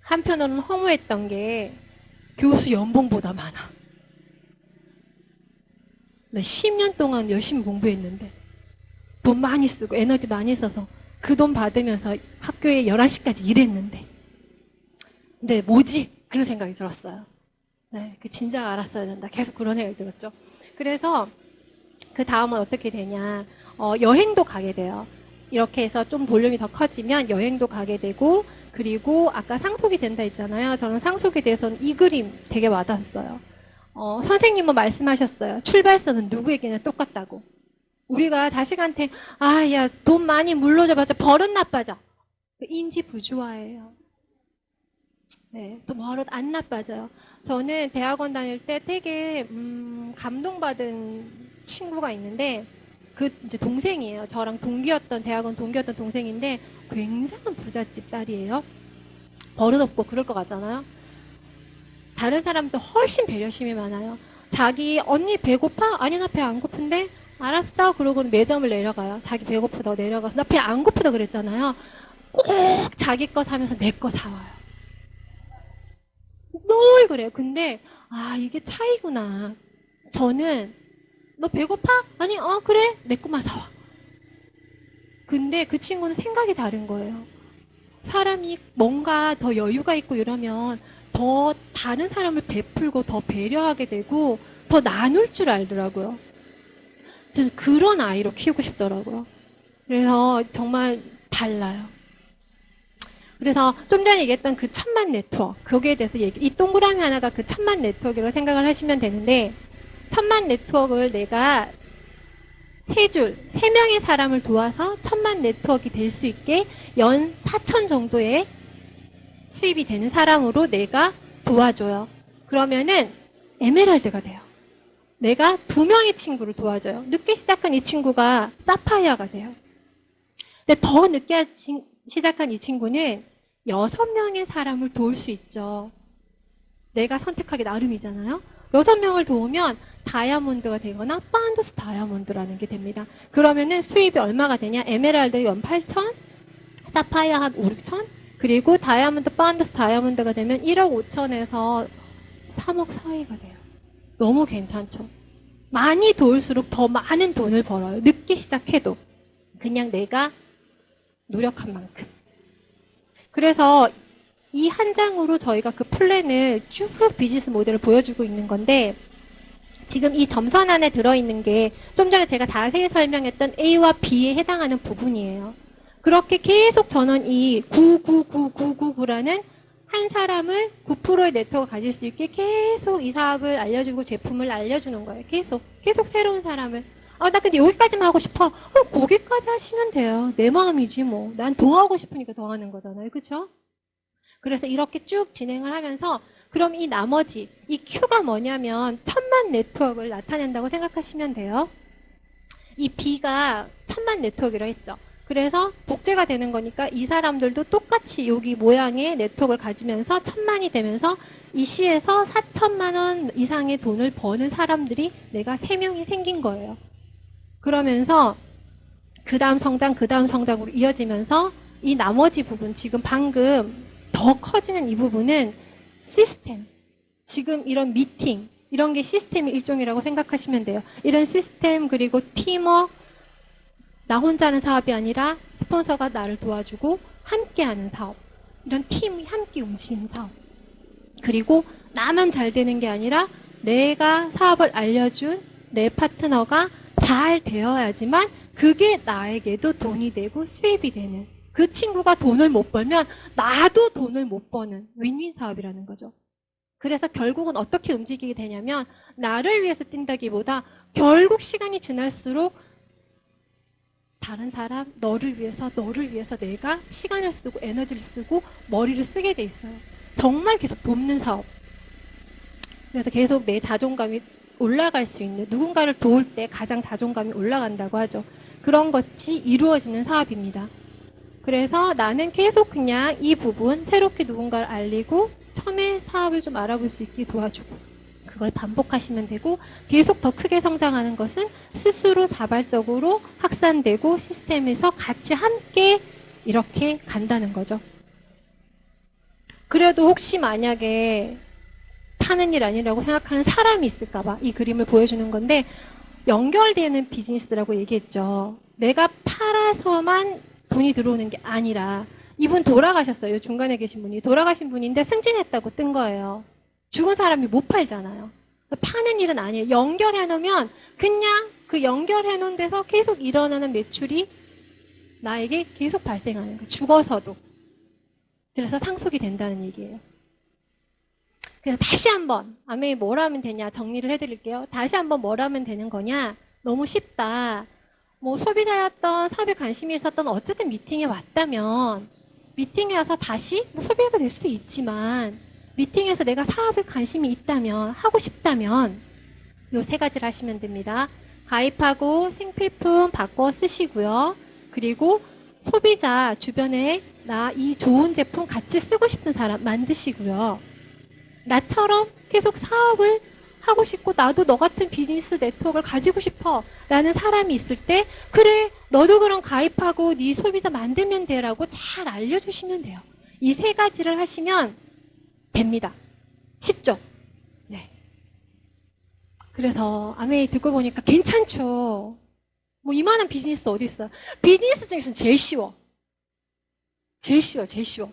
한편으로는 허무했던 게 교수 연봉보다 많아. 나 10년 동안 열심히 공부했는데 돈 많이 쓰고 에너지 많이 써서 그 돈 받으면서 학교에 11시까지 일했는데 근데 뭐지? 그런 생각이 들었어요. 네, 그 진작 알았어야 된다. 계속 그런 생각이 들었죠. 그래서 그 다음은 어떻게 되냐. 여행도 가게 돼요. 이렇게 해서 좀 볼륨이 더 커지면 여행도 가게 되고 그리고 아까 상속이 된다 했잖아요. 저는 상속에 대해서는 이 그림 되게 와닿았어요. 선생님은 말씀하셨어요. 출발선은 누구에게나 똑같다고. 우리가 자식한테 야, 돈 많이 물려줘봤자 버릇 나빠져. 인지 부조화예요. 네, 또 버릇 안 나빠져요. 저는 대학원 다닐 때 되게 감동받은 친구가 있는데 그 이제 동생이에요. 저랑 대학원 동기였던 동생인데 굉장한 부잣집 딸이에요. 버릇없고 그럴 것 같잖아요. 다른 사람도 훨씬 배려심이 많아요. 자기 언니 배고파? 아니 나 배 안 고픈데? 알았어. 그러고는 매점을 내려가요. 자기 배고프다고 내려가서 나 배 안 고프다 그랬잖아요. 꼭 자기 거 사면서 내 거 사와요. 늘 그래요. 근데 이게 차이구나. 저는 너 배고파? 아니 그래 내 것만 사와. 근데 그 친구는 생각이 다른 거예요. 사람이 뭔가 더 여유가 있고 이러면 더 다른 사람을 베풀고 더 배려하게 되고 더 나눌 줄 알더라고요. 저는 그런 아이로 키우고 싶더라고요. 그래서 정말 달라요. 그래서 좀 전에 얘기했던 그 1000만 네트워크, 거기에 대해서 이 동그라미 하나가 그 1000만 네트워크라고 생각을 하시면 되는데 1000만 네트워크를 내가 3명의 사람을 도와서 1000만 네트워크가 될 수 있게 연 4천 정도의 수입이 되는 사람으로 내가 도와줘요. 그러면은 에메랄드가 돼요. 내가 2명의 친구를 도와줘요. 늦게 시작한 이 친구가 사파이어가 돼요. 근데 더 늦게 시작한 이 친구는 6명의 사람을 도울 수 있죠. 내가 선택하기 나름이잖아요. 6명을 도우면 다이아몬드가 되거나 파운더스 다이아몬드라는 게 됩니다. 그러면은 수입이 얼마가 되냐? 에메랄드 연 8천, 사파이어 한 5, 6천, 그리고 다이아몬드, 파운더스 다이아몬드가 되면 1억 5천에서 3억 사이가 돼요. 너무 괜찮죠? 많이 도울수록 더 많은 돈을 벌어요. 늦게 시작해도. 그냥 내가 노력한 만큼. 그래서 이 한 장으로 저희가 그 플랜을 쭉 비즈니스 모델을 보여주고 있는 건데 지금 이 점선 안에 들어있는 게 좀 전에 제가 자세히 설명했던 A와 B에 해당하는 부분이에요. 그렇게 계속 저는 이 9999999라는 한 사람을 9%의 네트워크를 가질 수 있게 계속 이 사업을 알려주고 제품을 알려주는 거예요. 계속 새로운 사람을. 나 근데 여기까지만 하고 싶어. 거기까지 하시면 돼요. 내 마음이지 뭐. 난 더 하고 싶으니까 더 하는 거잖아요. 그쵸? 그래서 이렇게 쭉 진행을 하면서 그럼 이 나머지 이 Q가 뭐냐면 1000만 네트워크를 나타낸다고 생각하시면 돼요. 이 B가 1000만 네트워크라 했죠. 그래서 복제가 되는 거니까 이 사람들도 똑같이 여기 모양의 네트워크를 가지면서 1000만이 되면서 이 C에서 4천만 원 이상의 돈을 버는 사람들이 내가 3명이 생긴 거예요. 그러면서 그 다음 성장으로 이어지면서 이 나머지 부분, 지금 방금 더 커지는 이 부분은 시스템. 지금 이런 미팅, 이런 게 시스템의 일종이라고 생각하시면 돼요. 이런 시스템, 그리고 팀워크, 나 혼자 하는 사업이 아니라 스폰서가 나를 도와주고 함께하는 사업. 이런 팀이 함께 움직이는 사업. 그리고 나만 잘 되는 게 아니라 내가 사업을 알려준 내 파트너가 잘 되어야지만 그게 나에게도 돈이 되고 수입이 되는, 그 친구가 돈을 못 벌면 나도 돈을 못 버는 윈윈 사업이라는 거죠. 그래서 결국은 어떻게 움직이게 되냐면 나를 위해서 뛴다기보다 결국 시간이 지날수록 다른 사람, 너를 위해서 내가 시간을 쓰고 에너지를 쓰고 머리를 쓰게 돼 있어요. 정말 계속 돕는 사업. 그래서 계속 내 자존감이 올라갈 수 있는, 누군가를 도울 때 가장 자존감이 올라간다고 하죠. 그런 것이 이루어지는 사업입니다. 그래서 나는 계속 그냥 이 부분, 새롭게 누군가를 알리고 처음에 사업을 좀 알아볼 수 있게 도와주고, 그걸 반복하시면 되고, 계속 더 크게 성장하는 것은 스스로 자발적으로 확산되고 시스템에서 같이 함께 이렇게 간다는 거죠. 그래도 혹시 만약에 파는 일 아니라고 생각하는 사람이 있을까봐 이 그림을 보여주는 건데, 연결되는 비즈니스라고 얘기했죠. 내가 팔아서만 돈이 들어오는 게 아니라, 이분 돌아가셨어요. 중간에 계신 분이 돌아가신 분인데 승진했다고 뜬 거예요. 죽은 사람이 못 팔잖아요. 파는 일은 아니에요. 연결해 놓으면 그냥 그 연결해 놓은 데서 계속 일어나는 매출이 나에게 계속 발생하는 거예요. 죽어서도. 그래서 상속이 된다는 얘기예요. 그래서 다시 한번 아메이 뭘 하면 되냐 정리를 해드릴게요. 다시 한번 뭘 하면 되는 거냐? 너무 쉽다. 뭐 소비자였던, 사업에 관심이 있었던, 어쨌든 미팅에 왔다면 미팅에 와서 다시 뭐 소비자가 될 수도 있지만, 미팅에서 내가 사업에 관심이 있다면, 하고 싶다면 요 3가지를 하시면 됩니다. 가입하고 생필품 바꿔 쓰시고요. 그리고 소비자 주변에 나 이 좋은 제품 같이 쓰고 싶은 사람 만드시고요. 나처럼 계속 사업을 하고 싶고 나도 너 같은 비즈니스 네트워크를 가지고 싶어 라는 사람이 있을 때, 그래 너도 그럼 가입하고 네 소비자 만들면 돼 라고 잘 알려주시면 돼요. 이 3가지를 하시면 됩니다. 쉽죠? 네. 그래서 아메이 듣고 보니까 괜찮죠. 뭐 이만한 비즈니스 어디 있어요? 비즈니스 중에서는 제일 쉬워. 제일 쉬워.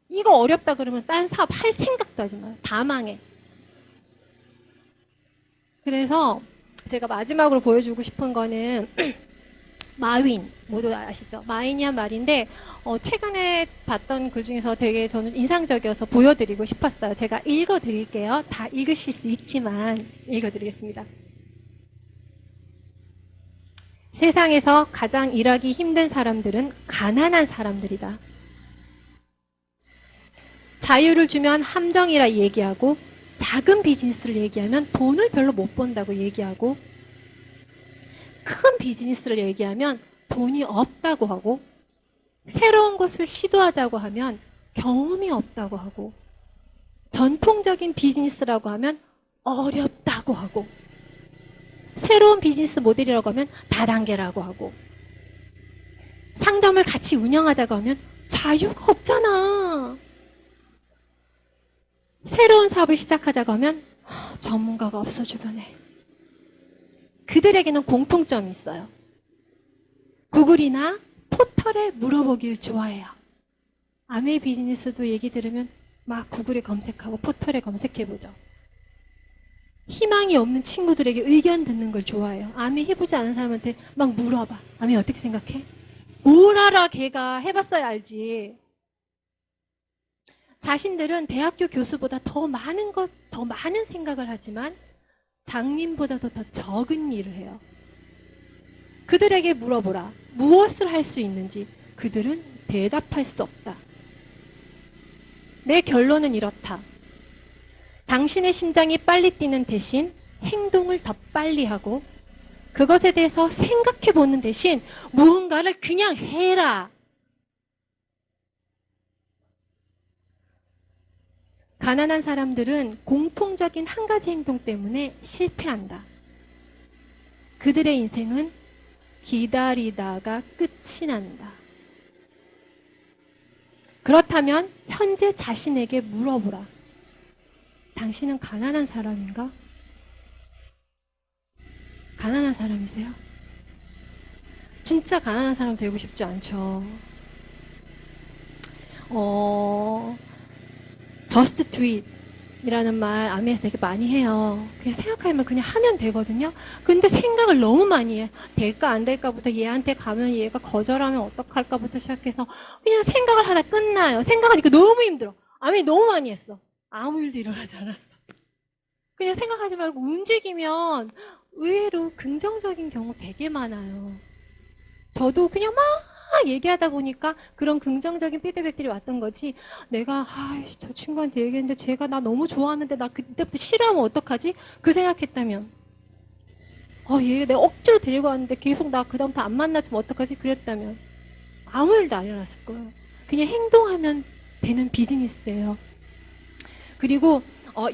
이거 어렵다 그러면 딴 사업 할 생각도 하지 마요. 다 망해. 그래서 제가 마지막으로 보여주고 싶은 거는 마윈, 모두 아시죠? 마윈이란 말인데 최근에 봤던 글 중에서 되게 저는 인상적이어서 보여드리고 싶었어요. 제가 읽어드릴게요. 다 읽으실 수 있지만 읽어드리겠습니다. 세상에서 가장 일하기 힘든 사람들은 가난한 사람들이다. 자유를 주면 함정이라 얘기하고, 작은 비즈니스를 얘기하면 돈을 별로 못 번다고 얘기하고, 큰 비즈니스를 얘기하면 돈이 없다고 하고, 새로운 것을 시도하자고 하면 경험이 없다고 하고, 전통적인 비즈니스라고 하면 어렵다고 하고, 새로운 비즈니스 모델이라고 하면 다단계라고 하고, 상점을 같이 운영하자고 하면 자유가 없잖아. 새로운 사업을 시작하자고 하면 전문가가 없어 주변에. 그들에게는 공통점이 있어요. 구글이나 포털에 물어보기를 좋아해요. 아메이 비즈니스도 얘기 들으면 막 구글에 검색하고 포털에 검색해보죠. 희망이 없는 친구들에게 의견 듣는 걸 좋아해요. 아메이 해보지 않은 사람한테 막 물어봐. 아메이 어떻게 생각해? 뭘 알아, 걔가. 해봤어야 알지. 자신들은 대학교 교수보다 더 많은 생각을 하지만 장님보다도 더 적은 일을 해요. 그들에게 물어보라. 무엇을 할 수 있는지. 그들은 대답할 수 없다. 내 결론은 이렇다. 당신의 심장이 빨리 뛰는 대신 행동을 더 빨리 하고, 그것에 대해서 생각해 보는 대신 무언가를 그냥 해라. 가난한 사람들은 공통적인 한 가지 행동 때문에 실패한다. 그들의 인생은 기다리다가 끝이 난다. 그렇다면 현재 자신에게 물어보라. 당신은 가난한 사람인가? 가난한 사람이세요? 진짜 가난한 사람 되고 싶지 않죠. Just do it 이라는 말 아미에서 되게 많이 해요. 그냥 생각하면 그냥 하면 되거든요. 근데 생각을 너무 많이 해. 될까 안 될까부터 얘한테 가면 얘가 거절하면 어떡할까부터 시작해서 그냥 생각을 하다 끝나요. 생각하니까 너무 힘들어. 아미 너무 많이 했어. 아무 일도 일어나지 않았어. 그냥 생각하지 말고 움직이면 의외로 긍정적인 경우 되게 많아요. 저도 그냥 막 얘기하다 보니까 그런 긍정적인 피드백들이 왔던 거지. 내가 저 친구한테 얘기했는데 제가 나 너무 좋아하는데 나 그때부터 싫어하면 어떡하지? 그 생각했다면 얘 내가 억지로 데리고 왔는데 계속 나 그다음부터 안 만나주면 어떡하지? 그랬다면 아무 일도 안 일어났을 거예요. 그냥 행동하면 되는 비즈니스예요. 그리고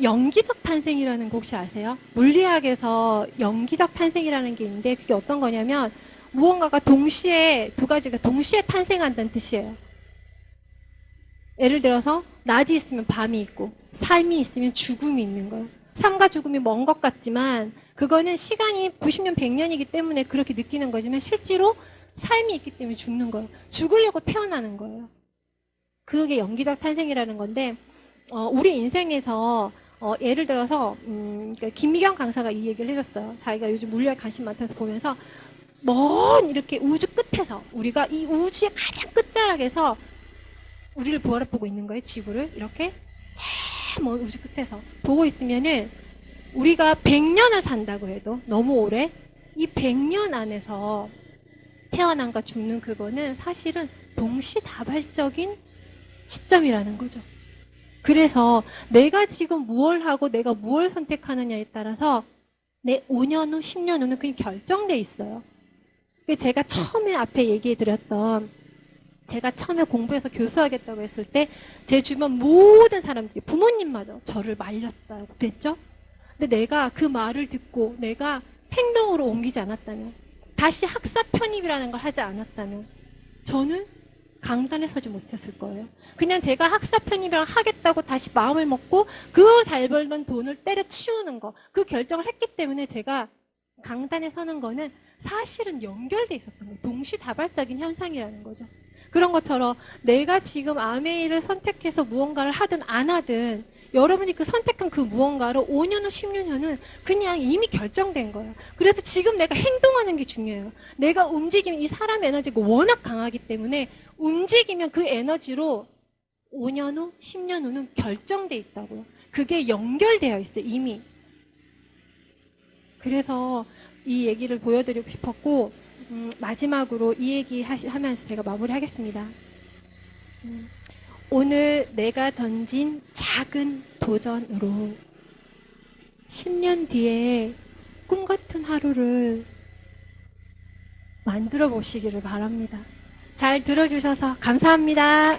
영기적 탄생이라는 거 혹시 아세요? 물리학에서 영기적 탄생이라는 게 있는데 그게 어떤 거냐면 무언가가 동시에 두 가지가 동시에 탄생한다는 뜻이에요. 예를 들어서 낮이 있으면 밤이 있고 삶이 있으면 죽음이 있는 거예요. 삶과 죽음이 먼 것 같지만 그거는 시간이 90년, 100년이기 때문에 그렇게 느끼는 거지만 실제로 삶이 있기 때문에 죽는 거예요. 죽으려고 태어나는 거예요. 그게 영기적 탄생이라는 건데 우리 인생에서 예를 들어서 그러니까 김미경 강사가 이 얘기를 해줬어요. 자기가 요즘 물리학 관심 많다서 보면서 먼 이렇게 우주 끝에서 우리가 이 우주의 가장 끝자락에서 우리를 바라보고 있는 거예요. 지구를 이렇게 저 먼 우주 끝에서 보고 있으면은 우리가 100년을 산다고 해도 너무 오래 이 100년 안에서 태어남과 죽는 그거는 사실은 동시다발적인 시점이라는 거죠. 그래서 내가 지금 무엇을 하고 내가 무엇을 선택하느냐에 따라서 내 5년 후, 10년 후는 그냥 결정돼 있어요. 제가 처음에 앞에 얘기해드렸던 제가 처음에 공부해서 교수하겠다고 했을 때 제 주변 모든 사람들이 부모님마저 저를 말렸어요. 그랬죠? 근데 내가 그 말을 듣고 내가 행동으로 옮기지 않았다면 다시 학사 편입이라는 걸 하지 않았다면 저는 강단에 서지 못했을 거예요. 그냥 제가 학사 편입을 하겠다고 다시 마음을 먹고 그 잘 벌던 돈을 때려치우는 거 그 결정을 했기 때문에 제가 강단에 서는 거는 사실은 연결돼 있었던 거예요. 동시다발적인 현상이라는 거죠. 그런 것처럼 내가 지금 아메이를 선택해서 무언가를 하든 안 하든 여러분이 그 선택한 그 무언가를 5년 후, 10년 후는 그냥 이미 결정된 거예요. 그래서 지금 내가 행동하는 게 중요해요. 내가 움직이면 이 사람 에너지가 워낙 강하기 때문에 움직이면 그 에너지로 5년 후, 10년 후는 결정돼 있다고요. 그게 연결되어 있어요, 이미. 그래서 이 얘기를 보여드리고 싶었고 마지막으로 이 얘기 하면서 제가 마무리하겠습니다. 오늘 내가 던진 작은 도전으로 10년 뒤에 꿈같은 하루를 만들어 보시기를 바랍니다. 잘 들어주셔서 감사합니다.